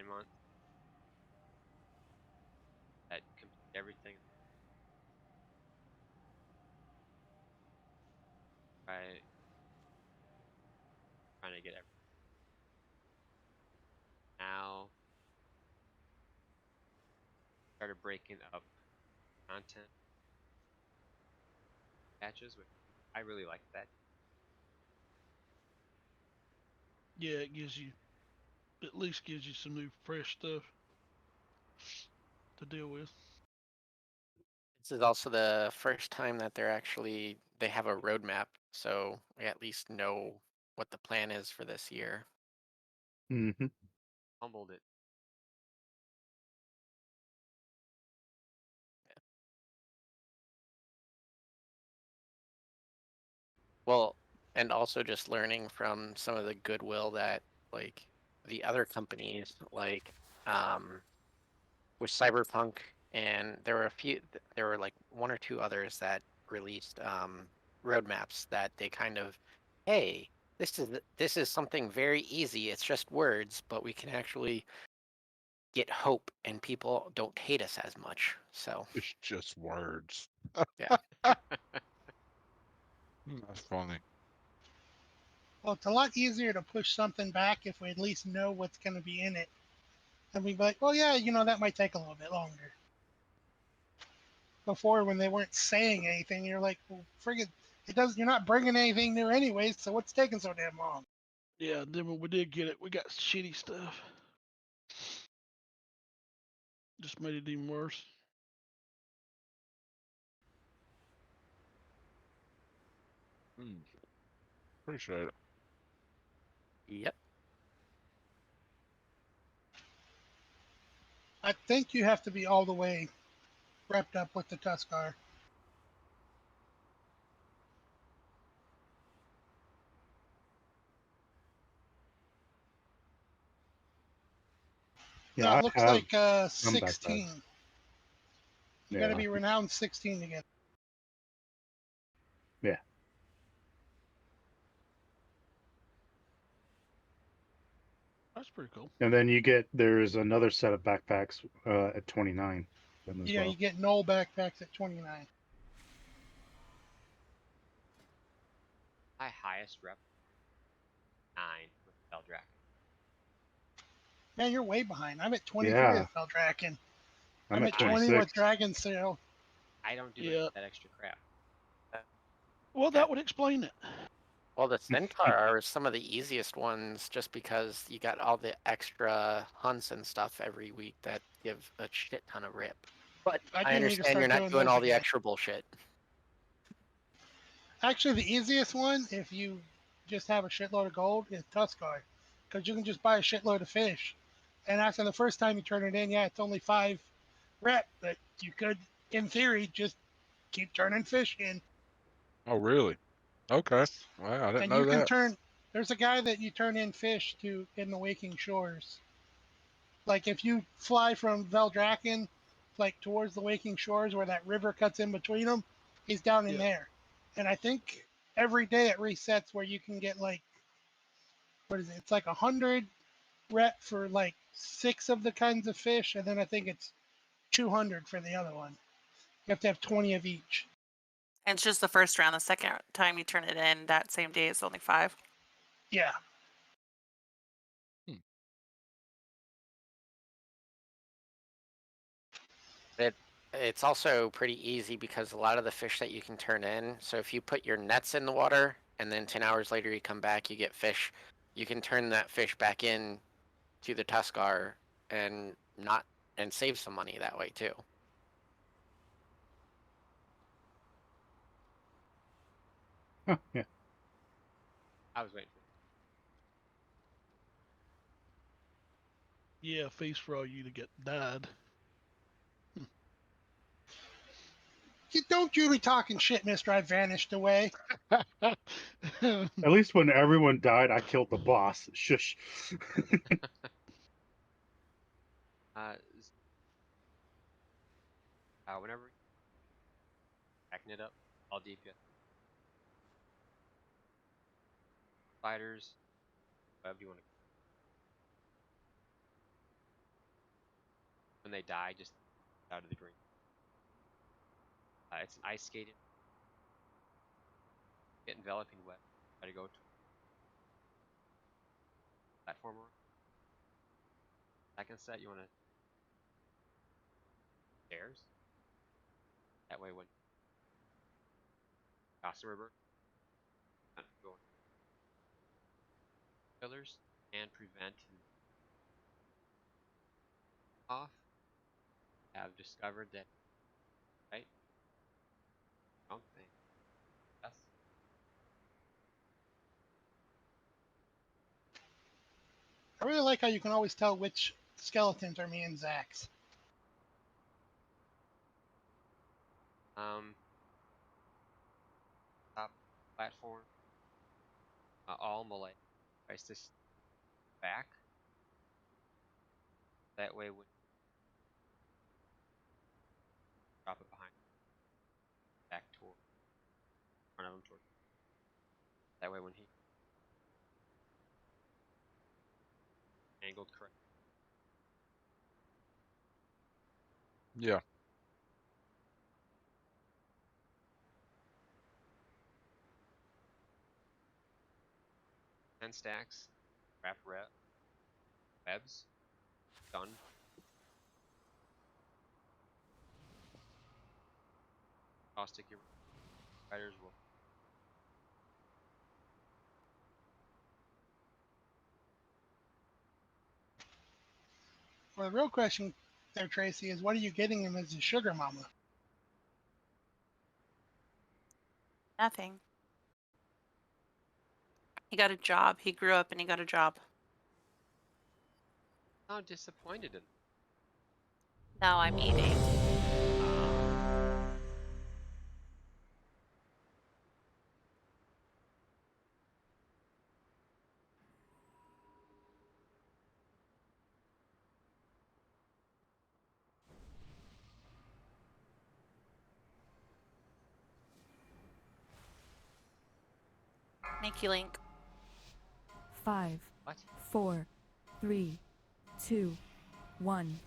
Months that complete everything. Right. Trying to get everything. Now started breaking up content patches, which I really like that. Yeah, it gives you, at least gives you some new fresh stuff to deal with. This is also the first time that they have a roadmap, so we at least know what the plan is for this year. Mm-hmm. Humbled it. Well, and also just learning from some of the goodwill that like the other companies like with Cyberpunk, and there were like one or two others that released roadmaps that they kind of, hey, this is something very easy. It's just words, but we can actually get hope and people don't hate us as much. So It's just words. yeah. That's funny. Well, it's a lot easier to push something back if we at least know what's going to be in it. And we'd be like, well, yeah, that might take a little bit longer. Before, when they weren't saying anything, you're like, well, friggin', you're not bringing anything new anyways, so what's taking so damn long? Yeah, then when we did get it, we got shitty stuff. Just made it even worse. Appreciate it. Yep. I think you have to be all the way wrapped up with the Tuskar. Yeah, No, I it looks have like some 16. backpacks. You got to Yeah. be renowned 16 to get. Yeah. That's pretty cool. And then there's another set of backpacks at 29. Them as Yeah, well. you get null backpacks at 29. My highest rep 9 with Veldraken. Man, you're way behind. I'm at 23 Yeah. with Veldraken. I'm at at 20 with 26. Dragon Sail. I don't do Yeah. that extra crap. Well, that would explain it. Well, the Centaur are some of the easiest ones just because you got all the extra hunts and stuff every week that give a shit ton of rip. But I I do need to understand start you're not doing doing those all the again. extra bullshit. Actually, the easiest one, if you just have a shitload of gold, is Tuskar. Because you can just buy a shitload of fish. And after the first time you turn it in, yeah, it's only 5 rep, but you could, in theory, just keep turning fish in. Oh, really? Okay. Well, I didn't And know you can that. turn, there's a guy that you turn in fish to in the Waking Shores. Like if you fly from Veldraken, like towards the Waking Shores where that river cuts in between them, he's down in there. And I think every day it resets where you can get like, what is it? It's like 100 rep for like 6 of the kinds of fish, and then I think it's 200 for the other one. You have to have 20 of each. And it's just the first round. The second time you turn it in that same day, it's only 5. Yeah. It's also pretty easy because a lot of the fish that you can turn in. So if you put your nets in the water and then 10 hours later you come back, you get fish. You can turn that fish back in to the Tuskar and save some money that way too. Yeah. I was waiting for Yeah, face for all you to get died. You don't you be talking shit, mister. I vanished away. At least when everyone died, I killed the boss. Shush. whenever backing it up, I'll DPS. Spiders, whatever you want to. When they die, just out of the green. It's an ice skating. Get enveloping wet. Try to go to platformer. Second set, you want to stairs. That way, when customer burst, kind of go pillars and prevent off. Have discovered that right. Wrong thing. Yes. I really like how you can always tell which skeletons are me and Zach's. Top platform. All melee. Price this back. That way, when drop it behind, back toward front of him toward. That way, when he angled correct. Yeah. Ten stacks. Wrap webs. Done. Caustic your fighters will. Well, the real question there, Tracy, is what are you getting him as a sugar mama? Nothing. He got a job. He grew up and he got a job. How disappointed in. Now I'm eating. Thank you, Link. 5, What? 4, 3, 2, 1.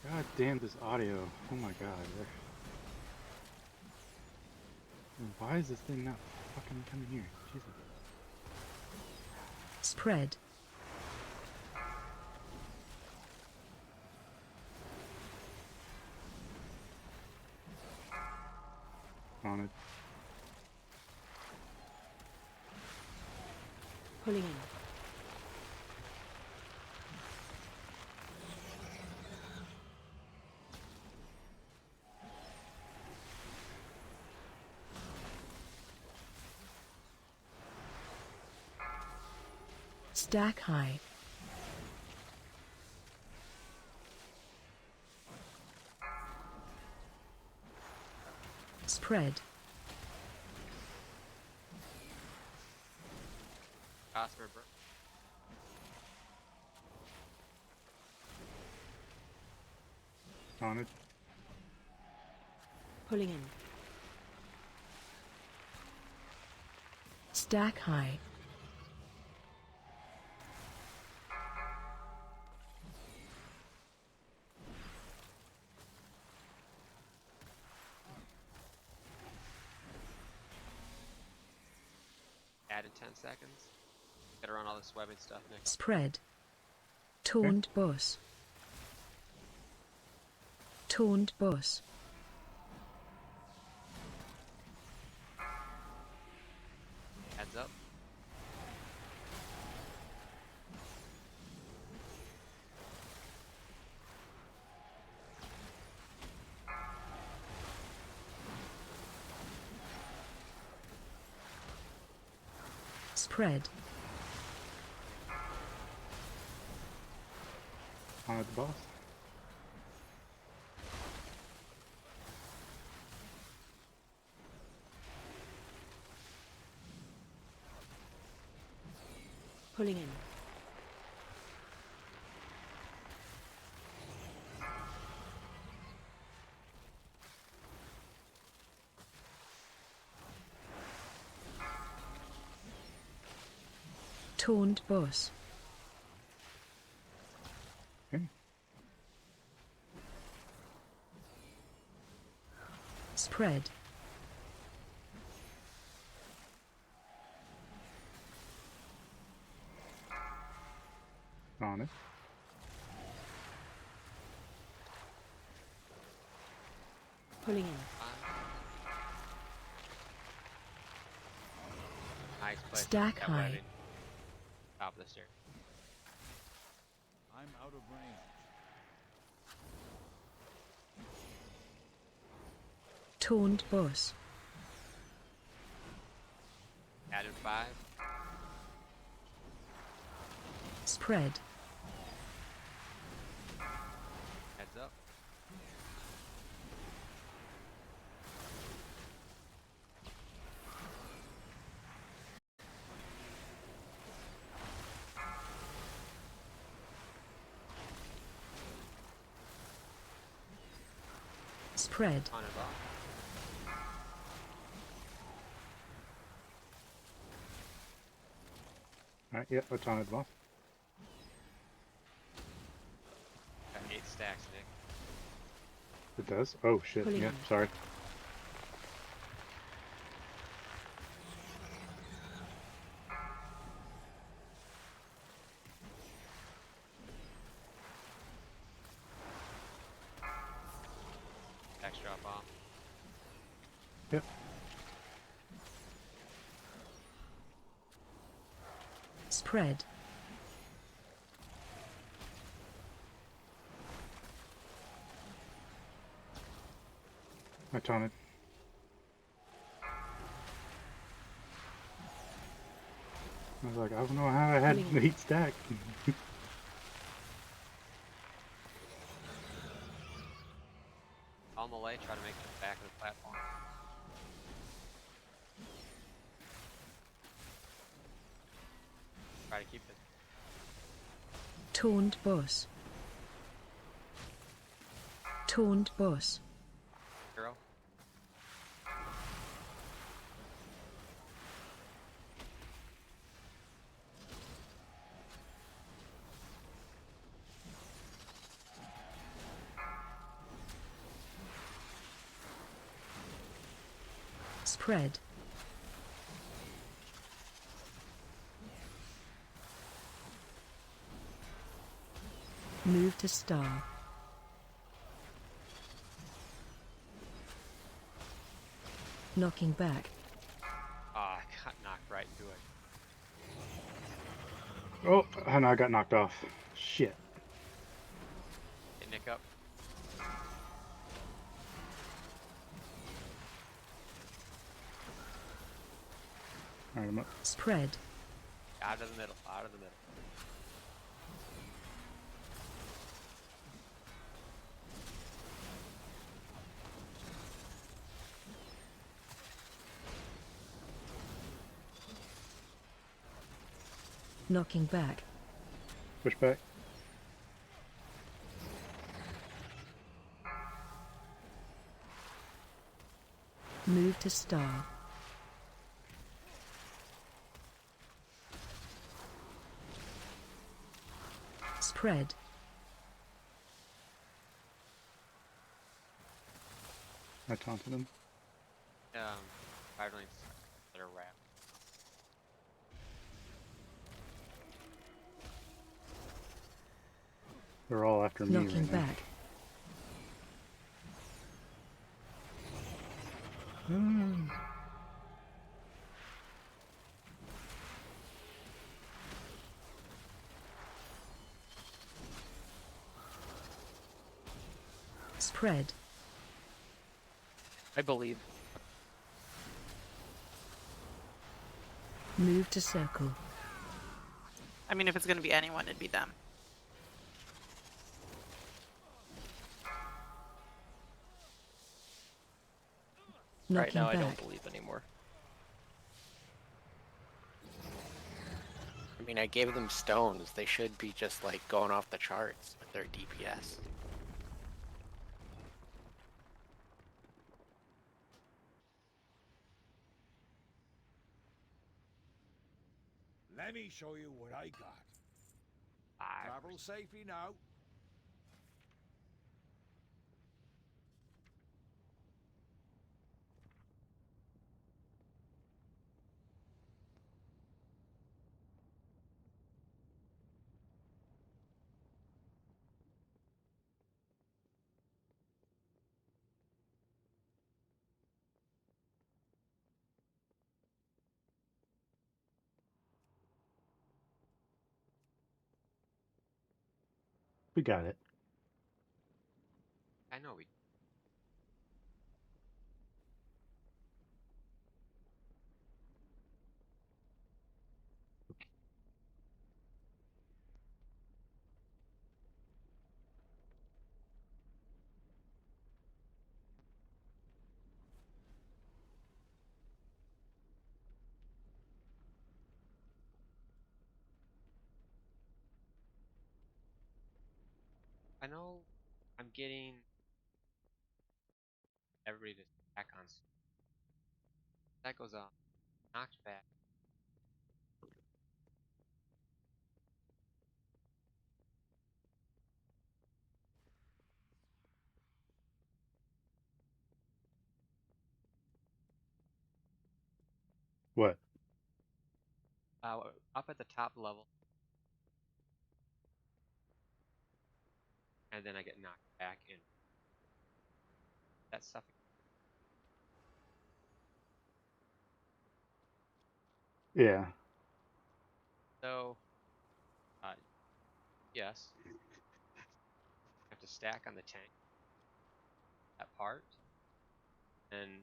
God damn this audio. Oh my god. Why is this thing not fucking coming here? Jesus. Spread. On it. Pulling in. Stack high. Spread. Oscar, bro. On it. Pulling in. Stack high. Add in 10 seconds. Gotta run all this webbing stuff next. Spread. Toned bus. Toned bus. Heads up. Spread. On it, the boss. Pulling in. Toned bus. Okay. Spread. On it. Pulling in. Nice place. Stack That high. webbing. Top of the stairs. I'm out of range. Toned bus. Add in 5. Spread. Heads up. Spread. On and off. Alright, yep, it's on it, boss. Got 8 stacks, Nick. It does? Oh shit, Pulling yeah, in. sorry. Stacks drop off. Yep. Spread. It's on it. I was like, I don't know how I had Pulling in. 8 stack. On the way, try to make it to the back of the platform. Try to keep it. Toned bus. Toned bus. 0. Spread. Move to star. Knocking back. Ah, I got knocked right into it. Oh, and I got knocked off. Shit. Hey, Nick up. Alright, I'm up. Spread. Out of the middle. Out of the middle. Knocking back. Push back. Move to star. Spread. I taunted him. Firelings that are wrapped. They're all after me Knocking right now. back. Spread. I believe. Move to circle. I mean, if it's going to be anyone, it'd be them. Right Knocking now, I back. don't believe anymore. I mean, I gave them stones. They should be just like going off the charts with their DPS. Let me show you what I got. Travel safely now. We got it. I know we. I know I'm getting everybody to stack on. That goes on. Knocked back. What? Up at the top level. And then I get knocked back in. That stuff. Yeah. So, yes. Have to stack on the tank. That part. And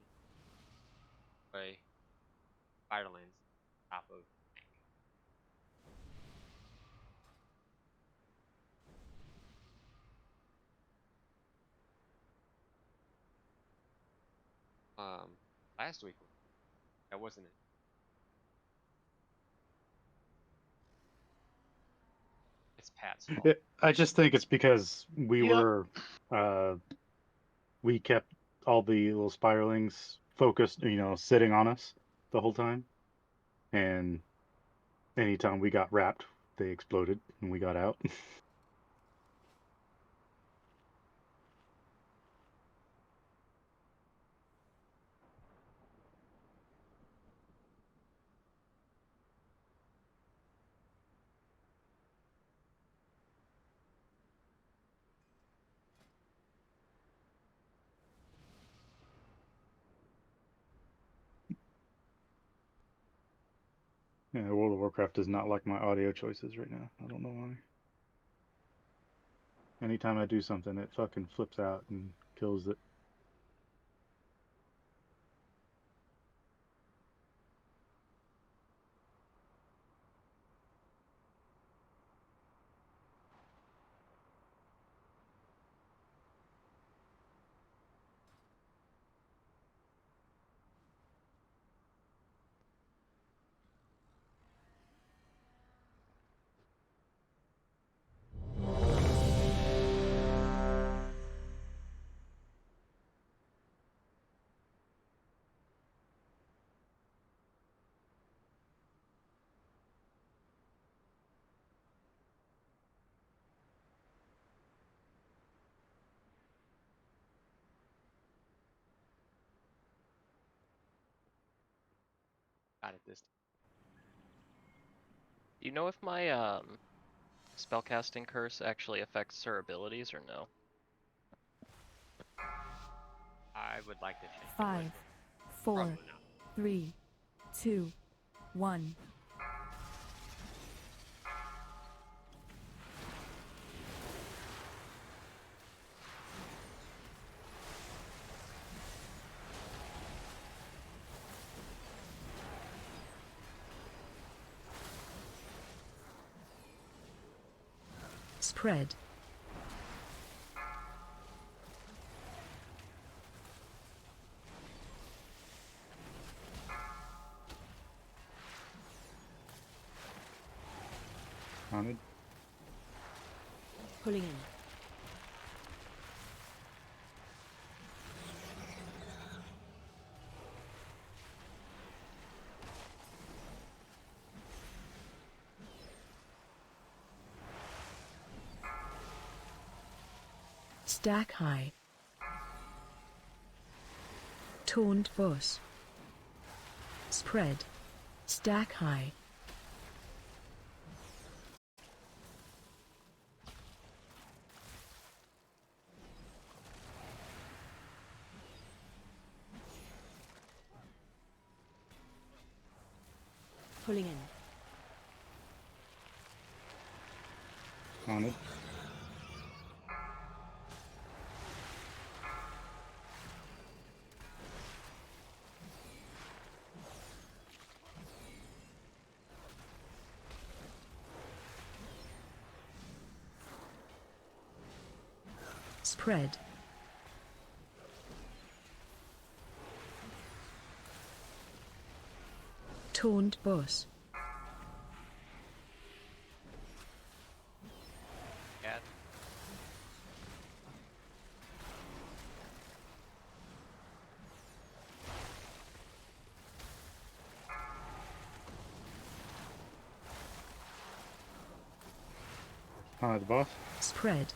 by firelines top of tank. Last week that wasn't it. It's Pat's fault. I just think it's because we Yep. were, we kept all the little spiralings focused, sitting on us the whole time. And anytime we got wrapped, they exploded and we got out. Yeah, World of Warcraft does not like my audio choices right now. I don't know why. Anytime I do something, it fucking flips out and kills it. Got it this time. Do you know if my spellcasting curse actually affects her abilities or no? I would like to check. 5, 4, Probably not. 3, 2, 1. Spread. Haunted. Pulling in. Stack high. Taunt boss. Spread. Stack high. Pulling in. Haunted. Spread. Taunt boss. Cat. The boss. Spread.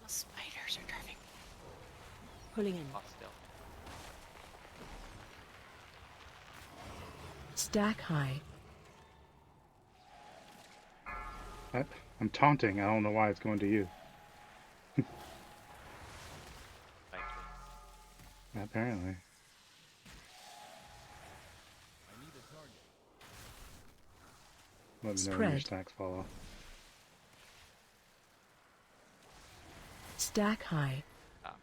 The spiders are driving. Pulling in. Off still. Stack high. I'm taunting. I don't know why it's going to you. Thank you. Apparently. Let me know when your Spread. stacks fall off. Stack high. Ah.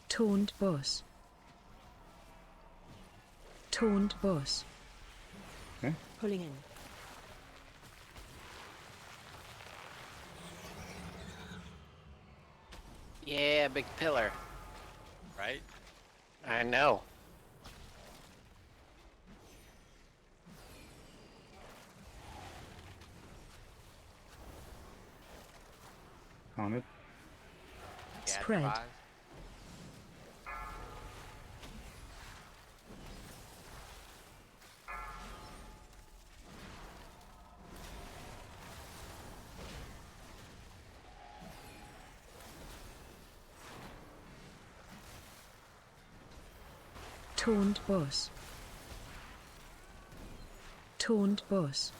Taunt boss. Taunt boss. Okay. Pulling in. Yeah, big pillar. Right? I know. Haunted. Cat Spread. 5. Taunt boss. Taunt boss.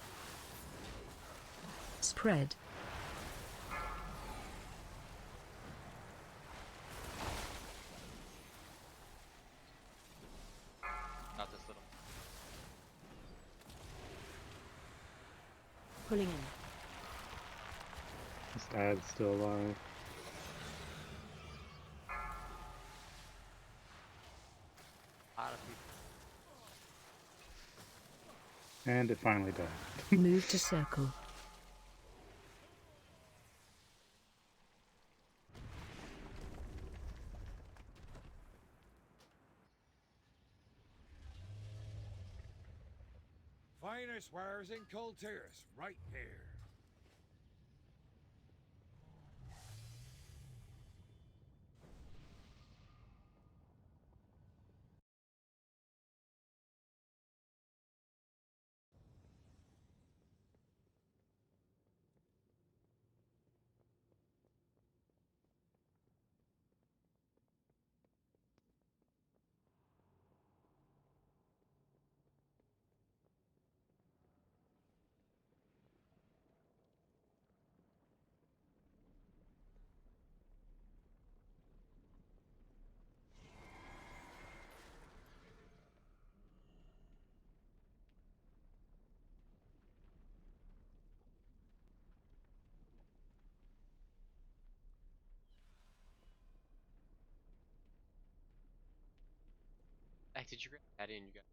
Spread. Pulling in. This dad's still alive. A lot of people. And it finally died. Move to circle. Finest wares in Kultiris, right here. Hey, did you grab that in? You got.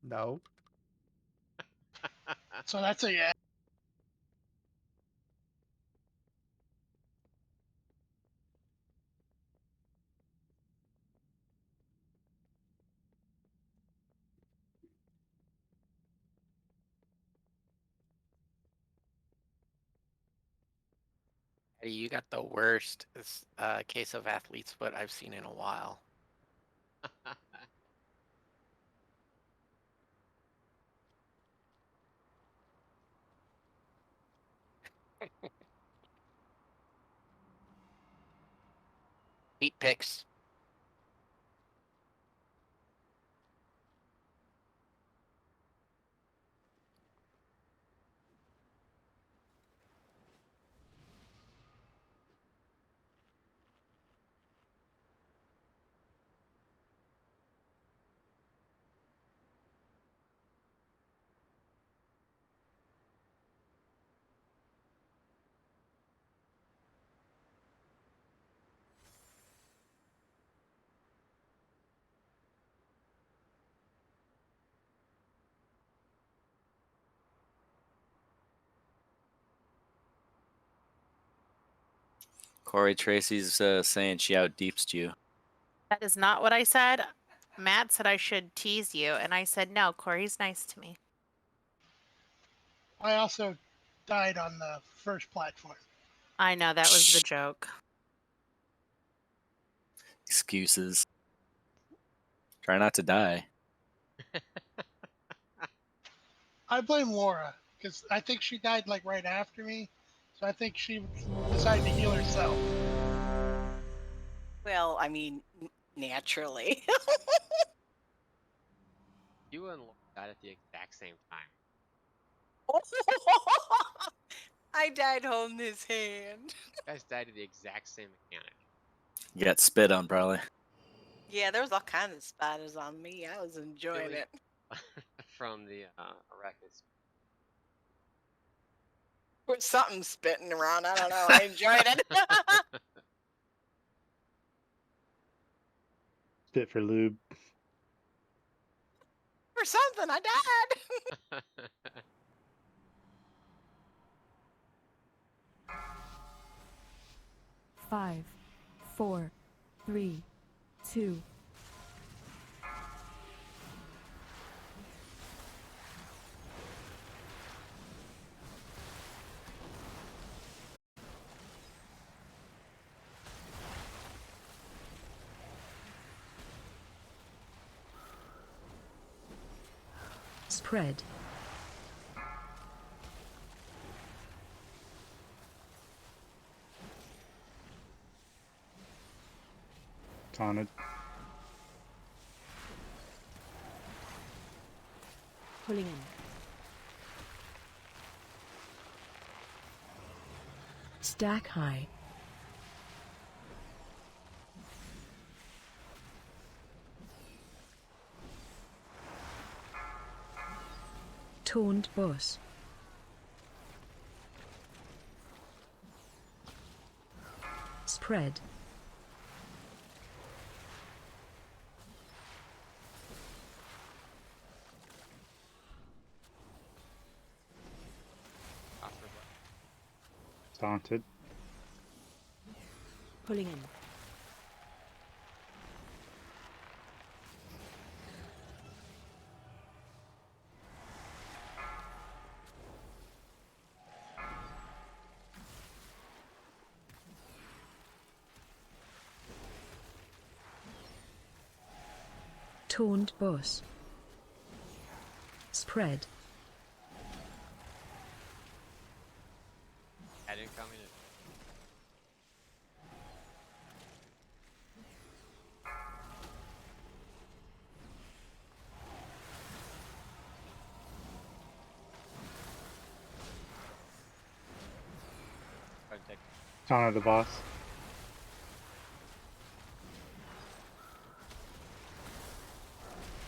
No. So that's a yeah. Hey, you got the worst case of athlete's foot I've seen in a while. Heat picks. Corey Tracy's saying she out deepsed you. That is not what I said. Matt said I should tease you, and I said no. Corey's nice to me. I also died on the first platform. I know that was the joke. Excuses. Try not to die. I blame Laura because I think she died like right after me, so I think she decided to heal herself. Well, I mean, naturally. You and Laura died at the exact same time. I died holding his hand. You guys died at the exact same mechanic. You got spit on, probably. Yeah, there was all kinds of spiders on me. I was enjoying it. From the arachnids. With something spitting around. I don't know. I enjoyed it. Spit for lube. For something, I died. 5, 4, 3, 2. Spread. Taunted. Pulling in. Stack high. Taunt boss. Spread. Taunted. Pulling in. Taunt boss. Spread. Add incoming. Taunted the boss.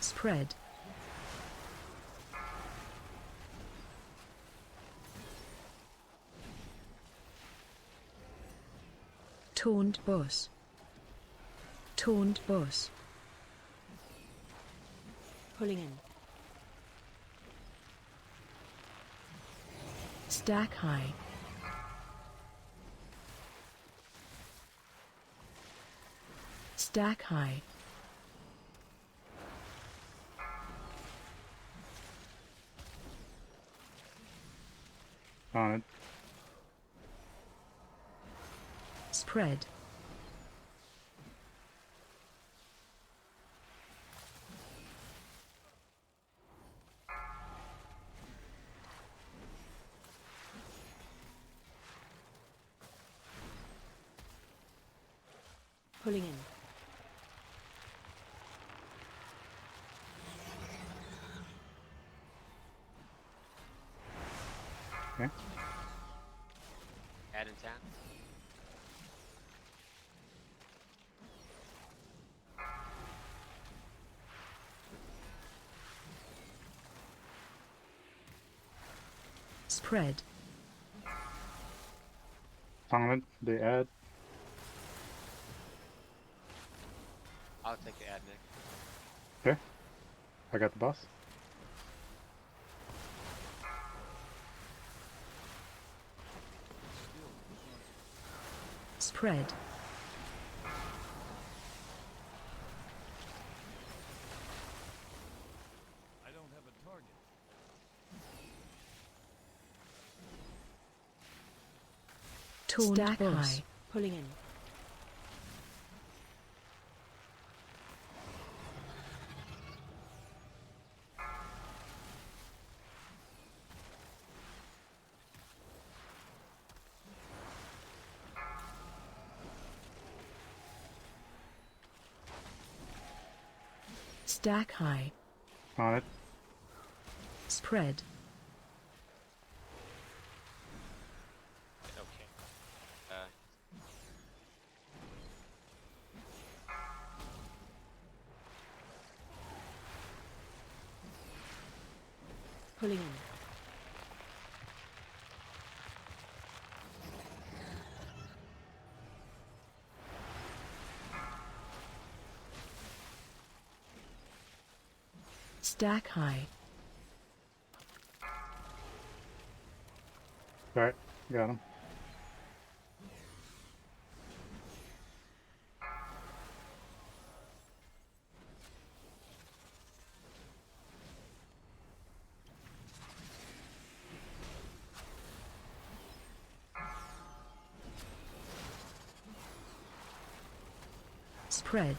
Spread. Taunt boss. Taunt boss. Pulling in. Stack high. Stack high. Taunted. Spread. Pulling in. Okay. Add intent. Spread. Taunted. They add. I'll take the ad, Nick. Okay. I got the boss. Spread. I don't have a target. Taunt Stack boss. high. Pulling in. Stack high. On it. Spread. Okay. Pulling in. Stack high. Alright, got him. Spread.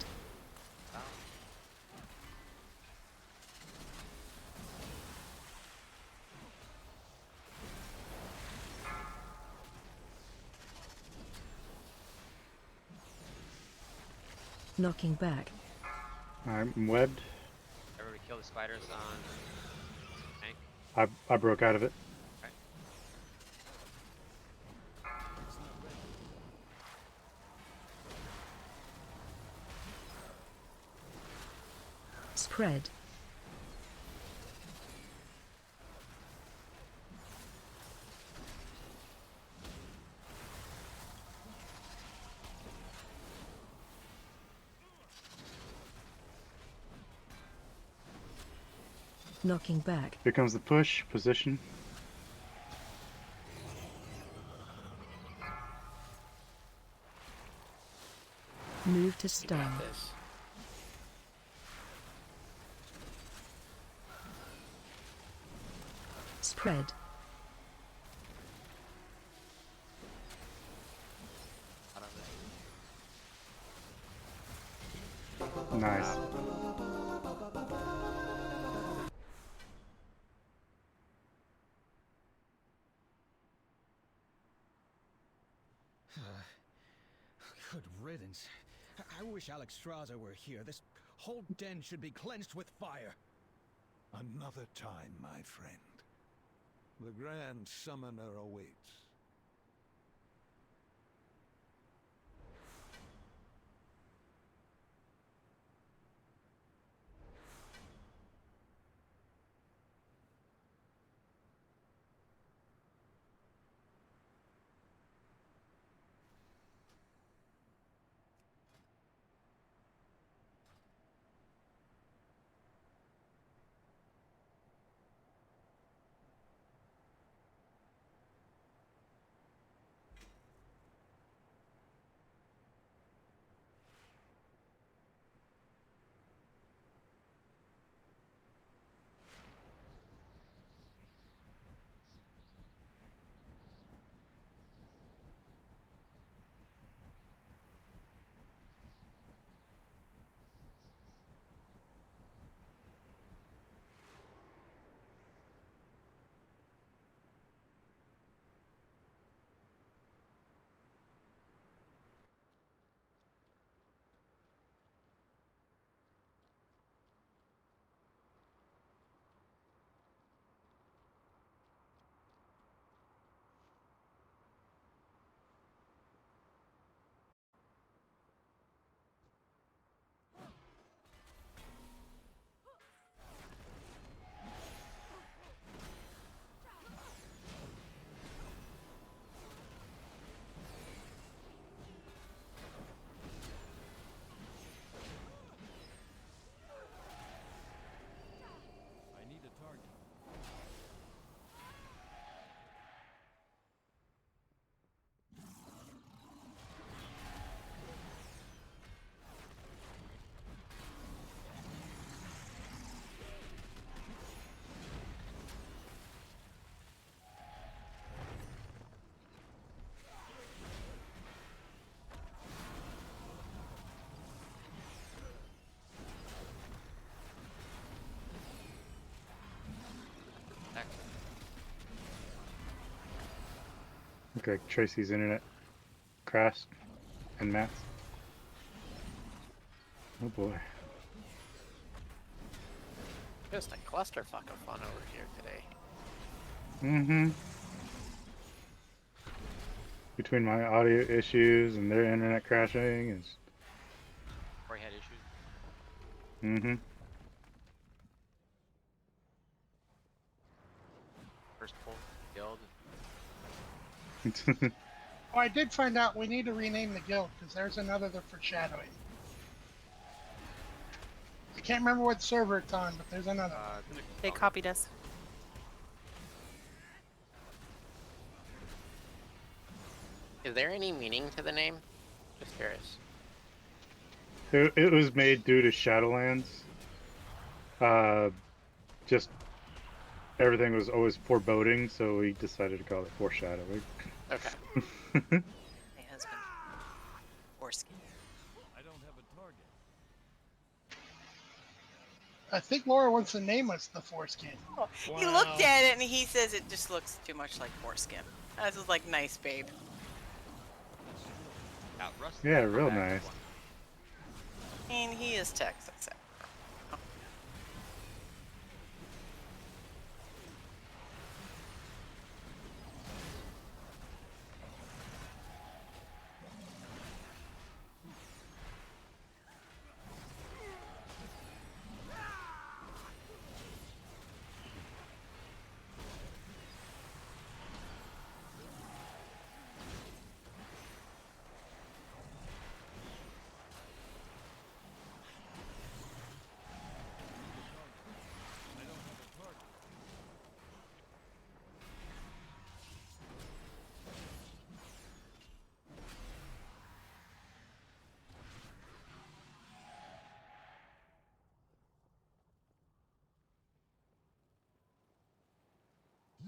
Knocking back. I'm webbed. Everybody kill the spiders on tank. I broke out of it. Okay. Spread. Knocking back. Here comes the push position. Move to stun. Spread. Nice. Good riddance. I wish Alexstrasza were here. This whole den should be cleansed with fire. Another time, my friend. The Grand Summoner awaits. Okay, Tracy's internet crashed and Matt's. Oh boy. Just a clusterfuck of fun over here today. Mm-hmm. Between my audio issues and their internet crashing is. Or he had issues. Mm-hmm. First pull, guild. Oh, I did find out we need to rename the guild because there's another for foreshadowing. I can't remember what server it's on, but there's another. They copied us. Is there any meaning to the name? Just curious. It was made due to Shadowlands. Just everything was always foreboding, so we decided to call it foreshadowing. Okay. My husband. Foreskin. I don't have a target. I think Laura wants to name us the foreskin. Oh, he looked at it and he says it just looks too much like foreskin. I was like, nice, babe. Yeah, real nice. And he is Texas.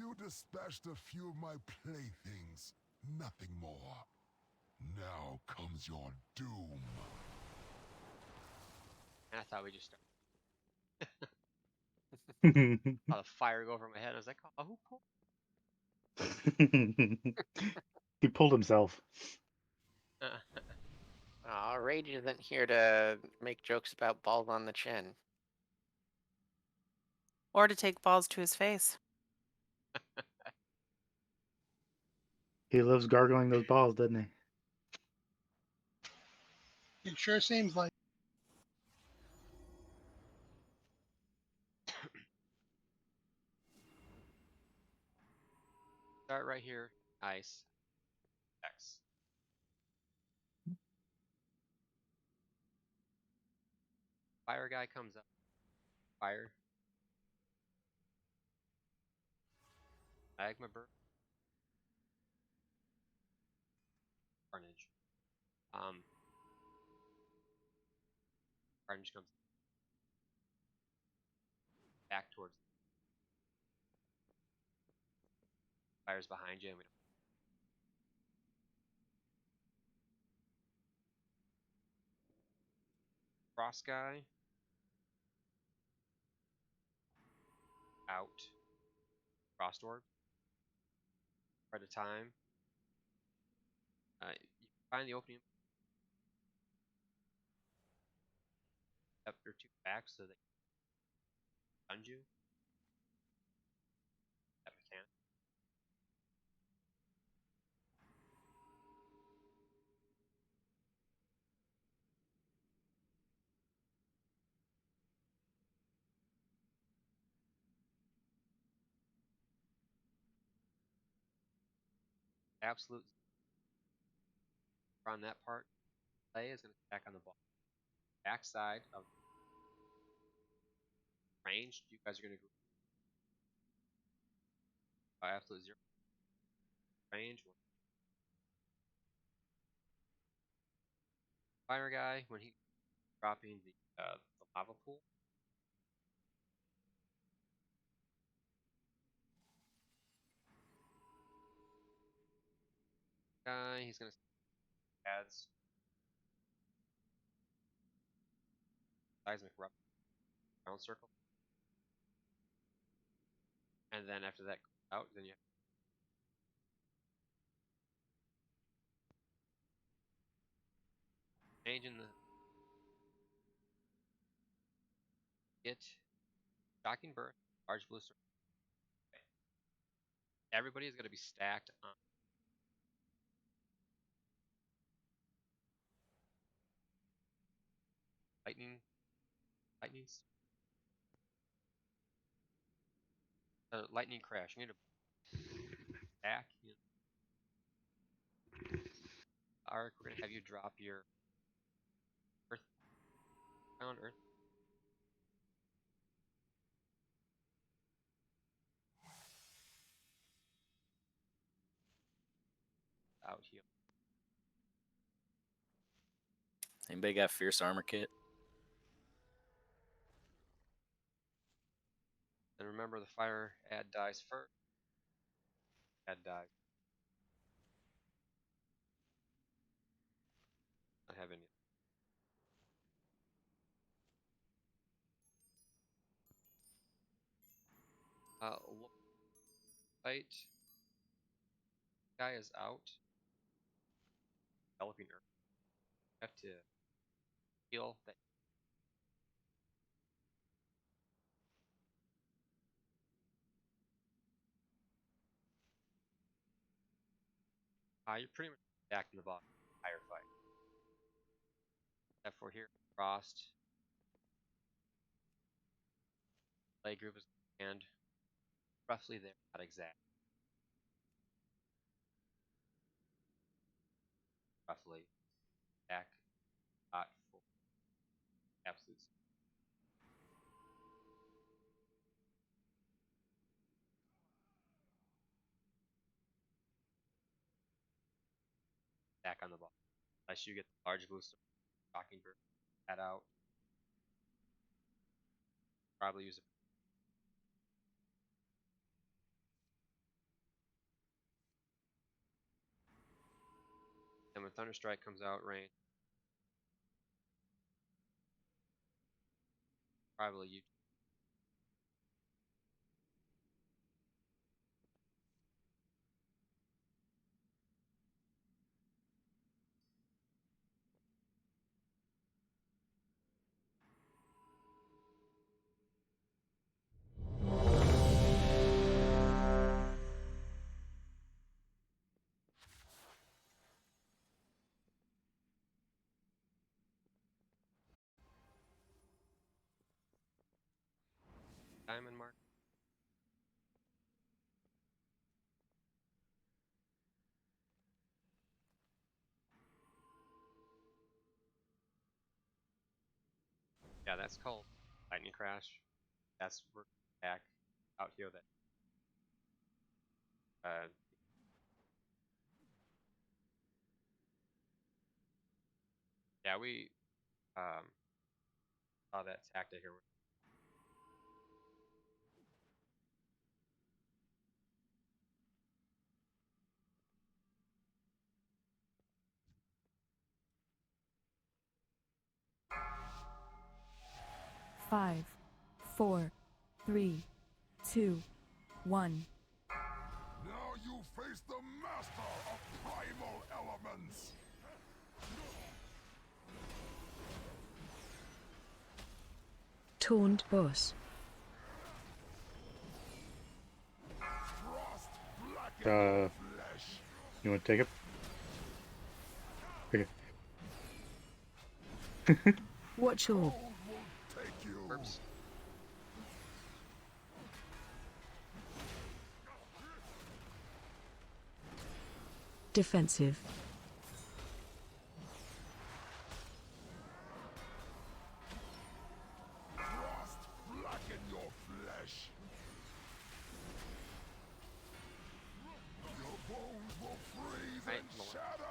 You dispatched a few of my playthings, nothing more. Now comes your doom. And I thought we just started. he Saw the fire go over my head. I was like, oh, who pulled? pulled himself. Aw, Rage isn't here to make jokes about balls on the chin. Or to take balls to his face. He loves gargling those balls, doesn't he? It sure seems like. Start right here. Ice. X. Fire guy comes up. Fire. Magma burst. Carnage. Carnage comes back towards. Fire's behind you, and we don't. Frost guy. Out. Frost orb. At a time. You find the opening. Up your two back so they stun you. That mechanic. Absolute. On that part, play is going to stack on the ball. Backside of range, you guys are going to go absolute zero range. Fire guy when he's dropping the lava pool. Guy, he's going to adds seismic rough round circle, and then after that out, then you changing the it shocking burst, large blue circle. Okay. Everybody is going to be stacked on lightning. Lightning crash. You need to back. Ark, we're gonna have you drop your earth down earth. Out here. Anybody got fierce armor kit? And remember the fire ad dies first. Ad dies. Not have any. Fight. Guy is out. Developing earth. You have to heal that. You're pretty much back in the bottom. Higher fight. F4 here. Frost. Play group is and roughly there, not exact. Roughly. Back. Hot. Full. Absolute. Back on the ball. Unless you get the large booster, shocking burst, that out. Probably use it. Thunderstrike comes out, range. Probably you. Diamond mark. Yeah, that's called lightning crash. That's where attack out here that yeah, we saw that tactic here. Five, 4, 3, 2, 1. Now you face the master of primal elements. Taunt boss. You want to take it? Okay. Watch orb. Oops. Defensive. Frost blacken your flesh. Your bones will freeze Right, and shatter.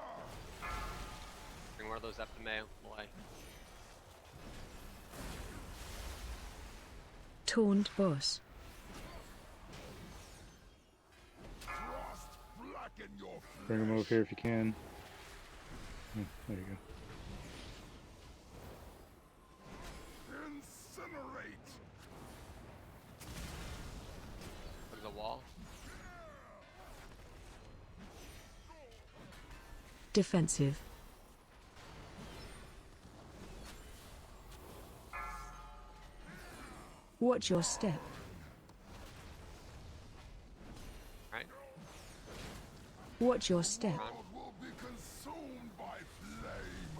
Bring one of those up to Malay. Taunt boss. Frost blacken your flesh. Bring him over here if you can. There you go. Incinerate. Look at the wall. Defensive. Watch your step. Right. Watch your step. World will be consumed by flame.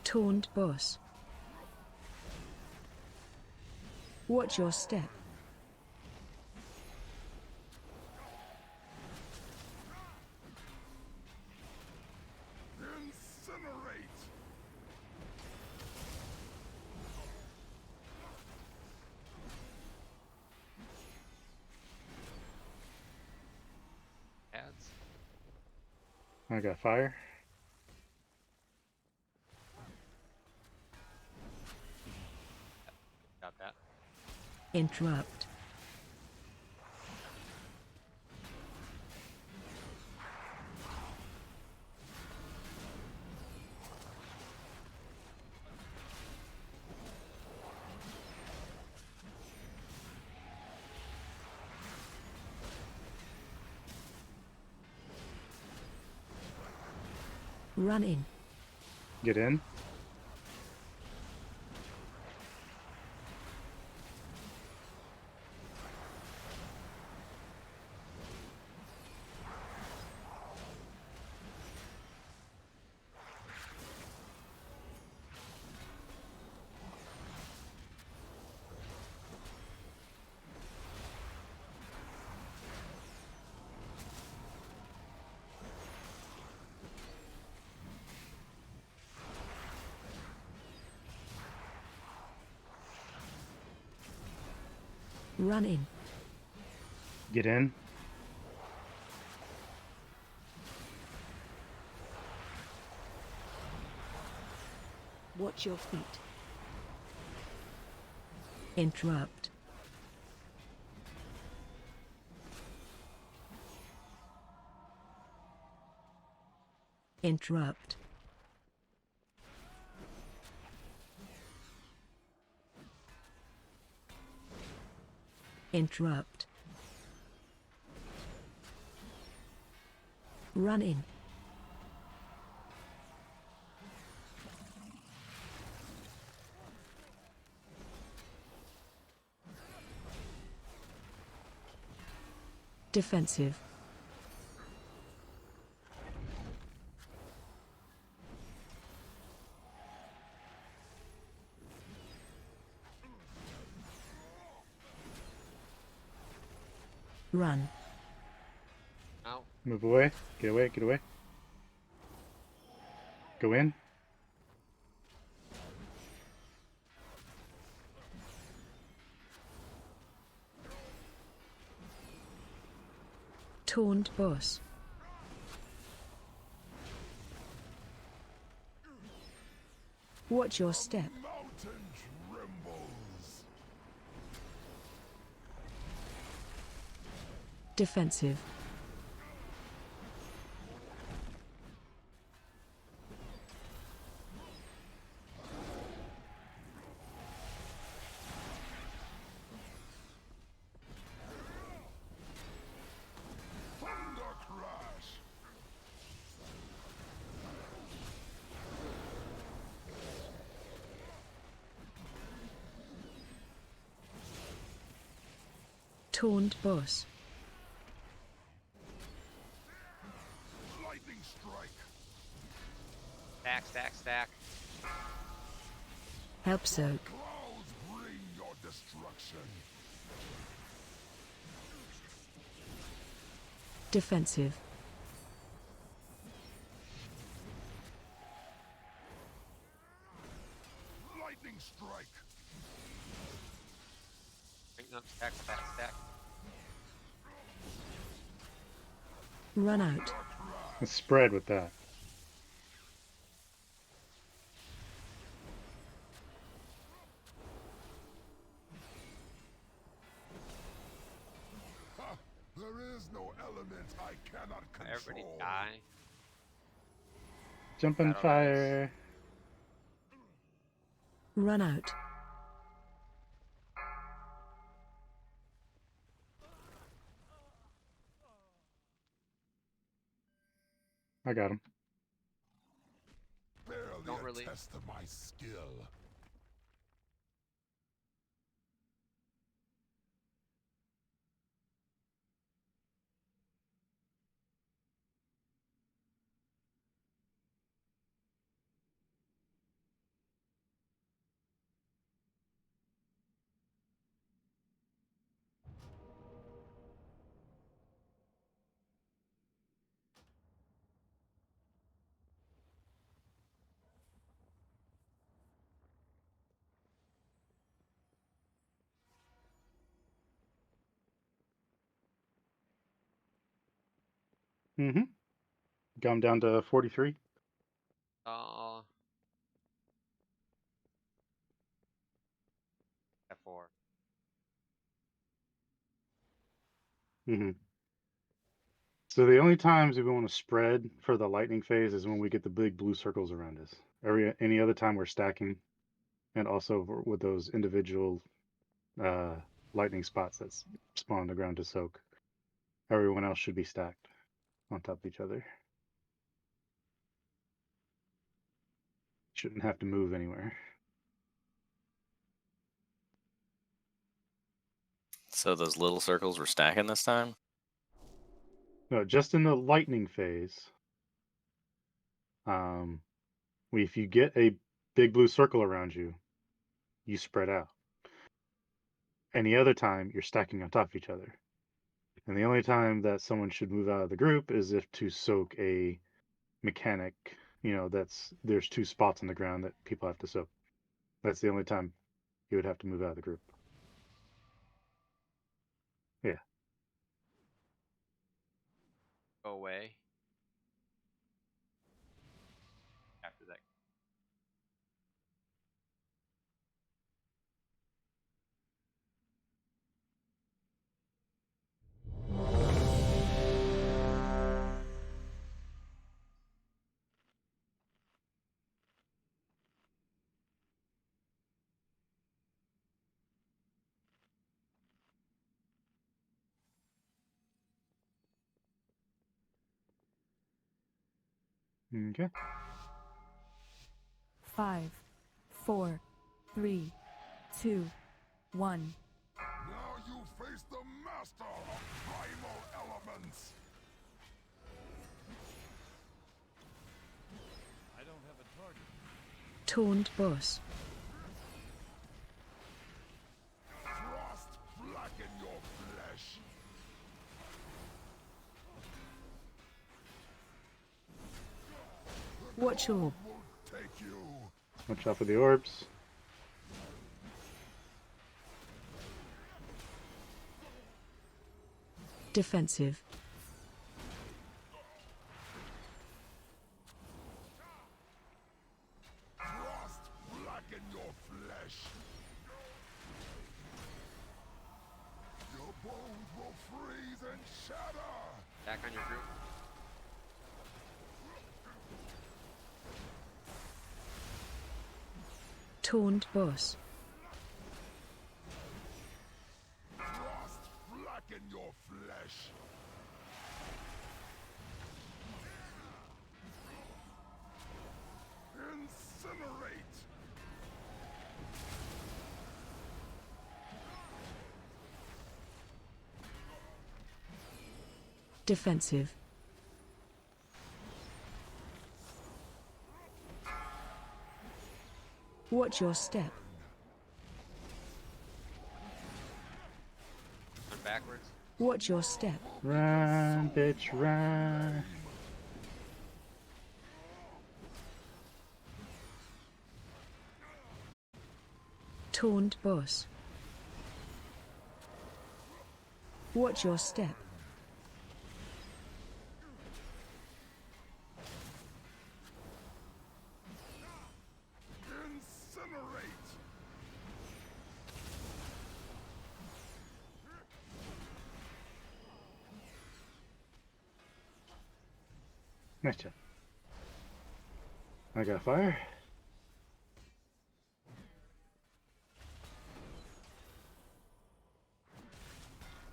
Taunt boss. Watch your step. Incinerate. Ads. I got fire. Got that. Interrupt. Run in. Get in. Run in. Get in. Watch your feet. Interrupt. Interrupt. Interrupt. Run in. Defensive. Run. Ow. Move away. Get away. Get away. Go in. Taunt boss. Watch your step. Mountain trembles. Defensive. Thunder crash. Taunt boss. Lightning strike. Stack, stack, stack. Help soak. Clouds bring your destruction. Defensive. Lightning strike. Bring up, stack, stack, stack. Run out. Let's spread with that. Ha! There is no element I cannot control. Everybody die. Jump and Battle fire. Run out. I got him. Barely Don't a really- test of my skill. Mm-hmm. Got him down to 43. F4. Mm-hmm. So the only times we want to spread for the lightning phase is when we get the big blue circles around us. Any other time we're stacking, and also with those individual lightning spots that spawn on the ground to soak. Everyone else should be stacked on top of each other. Shouldn't have to move anywhere. So those little circles were stacking this time? No, just in the lightning phase. If you get a big blue circle around you, you spread out. Any other time, you're stacking on top of each other. And the only time that someone should move out of the group is if to soak a mechanic, there's two spots on the ground that people have to soak. That's the only time you would have to move out of the group. Yeah. Go away. After that. Okay. 5, 4, 3, 2, 1. Now you face the master of primal elements. I don't have a target. Taunt boss. Frost blacken your flesh. Watch orb. Take you. Watch out for the orbs. Defensive. Frost blacken your flesh. Your bones will freeze and shatter. Back on your group. Taunt boss. Frost blacken your flesh. Incinerate. Defensive. Watch your step. Run backwards. Watch your step. Run, bitch, run. Taunt boss. Watch your step. Incinerate. Nice job. I got fire.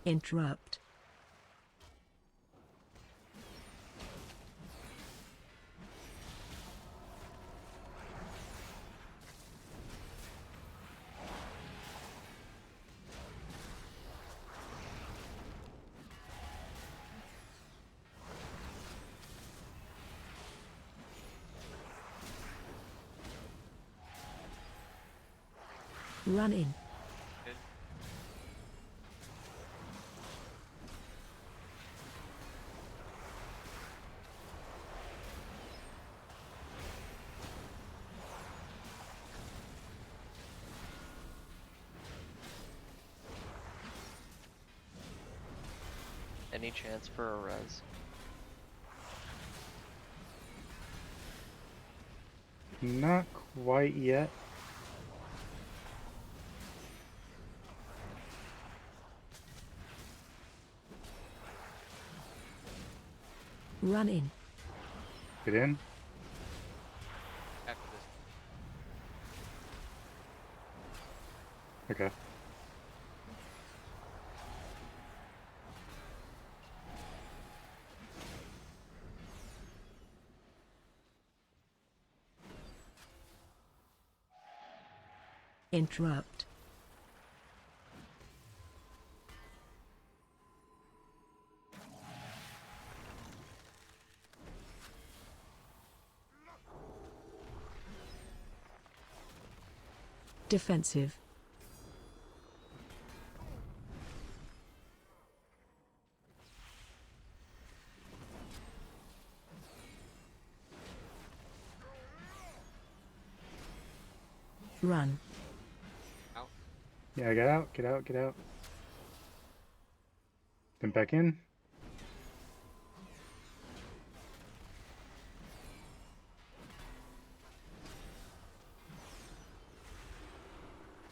Interrupt. Run in. Good. Any chance for a res? Not quite yet. Run in. Get in. After this. Okay. Interrupt. Defensive. Run. Out. Yeah, get out, get out, get out. Then back in.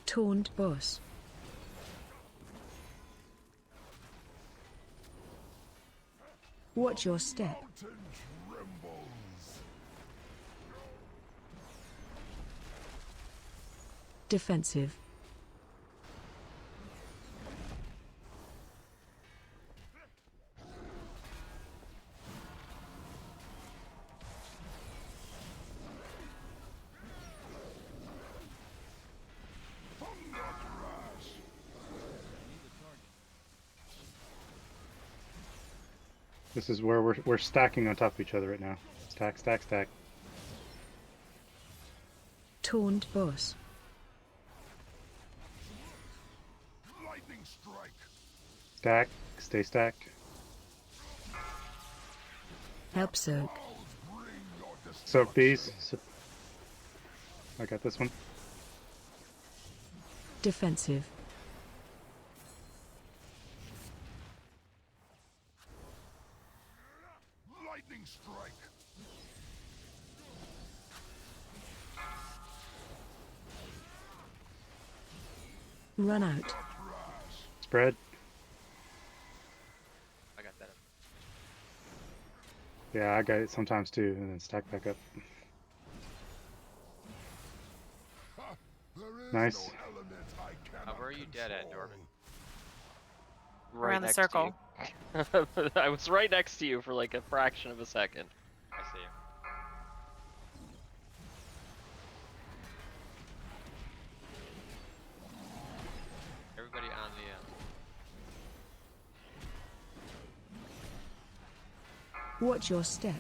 Taunt boss. Watch your step. Mountain trembles. Defensive. This is where we're stacking on top of each other right now. Stack, stack, stack. Taunt boss. Lightning strike. Stack. Stay stacked. Help soak. Soak these. I got this one. Defensive. Lightning strike. Run out. Spread. I got that. Yeah, I got it sometimes too, and then stack back up. Nice. Where are you dead at, Dorman? Right Around the next circle. To you. I was right next to you for like a fraction of a second. I see you. Everybody on the Watch your step.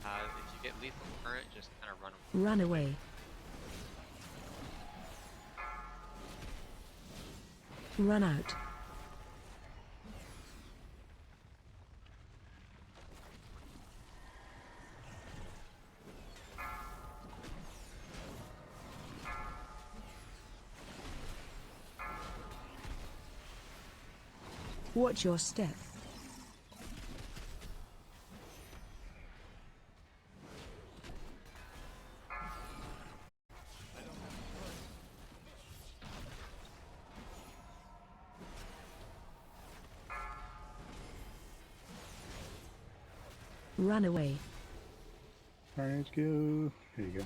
if you get lethal current, just kind of run. Run away. Run out. Watch your step. Run away. Alright, go. There you go.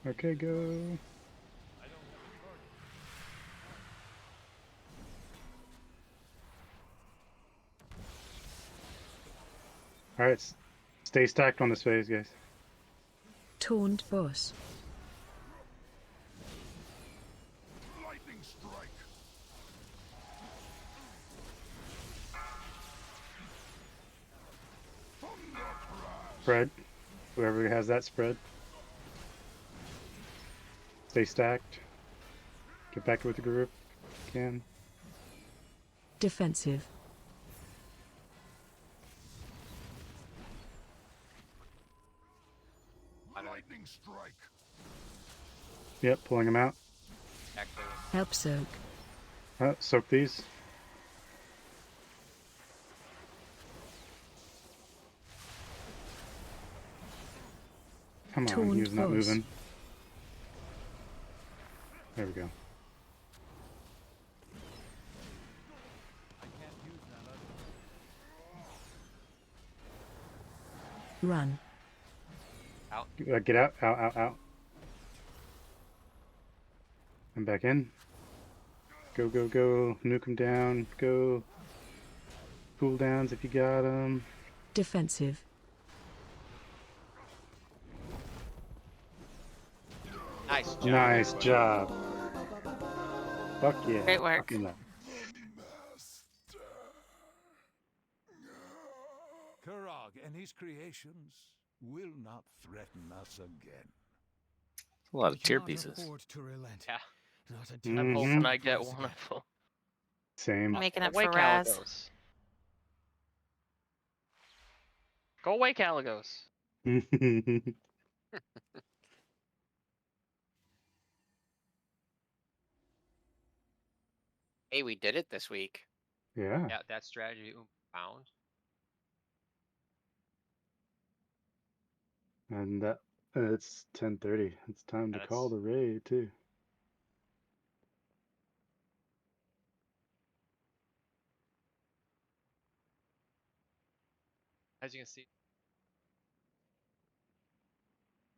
Okay, go. Alright, stay stacked on this phase, guys. Taunt boss. Lightning strike. Spread. Whoever has that spread. Stay stacked. Get back with the group. If you can. Defensive. Lightning strike. Yep, pulling them out. Help soak. Soak these. Come on, Taunt he was not boss. moving. There we go. Run. Out. Get out, out. And back in. Go, go, go. Nuke him down. Go. Cooldowns if you got them. Defensive. Nice job. Nice job. Fuck yeah. Great work. Fucking love. Kurog and his creations will not threaten us again. A lot of We tier cannot pieces. afford to relent. Yeah. Not until I'm Mhm. hoping I get one of them. Same. Making up Go away, for Raz. Caligos. Go away, Caligos. Hey, we did it this week. Yeah. Yeah, that strategy found. And that it's 10:30. It's time to Yeah, call the that's- raid too. As you can see,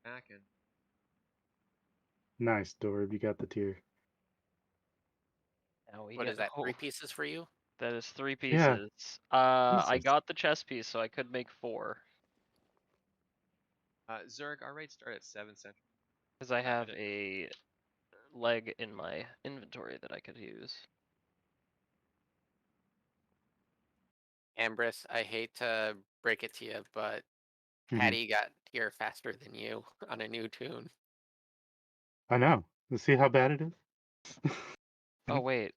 back and Nice, Dorb. You got the tier. Now we What get is that? oh, 3 pieces for you? that is 3 Yeah, pieces. I pieces. got the chess piece, so I could make 4 Zerg, our rates start at 7 central. because I have a leg in my inventory that I could use. Ambrose, I hate to break it to you, but Mhm. Hattie got here faster than you on a new tune. I know. Let's see how bad it is. Oh wait,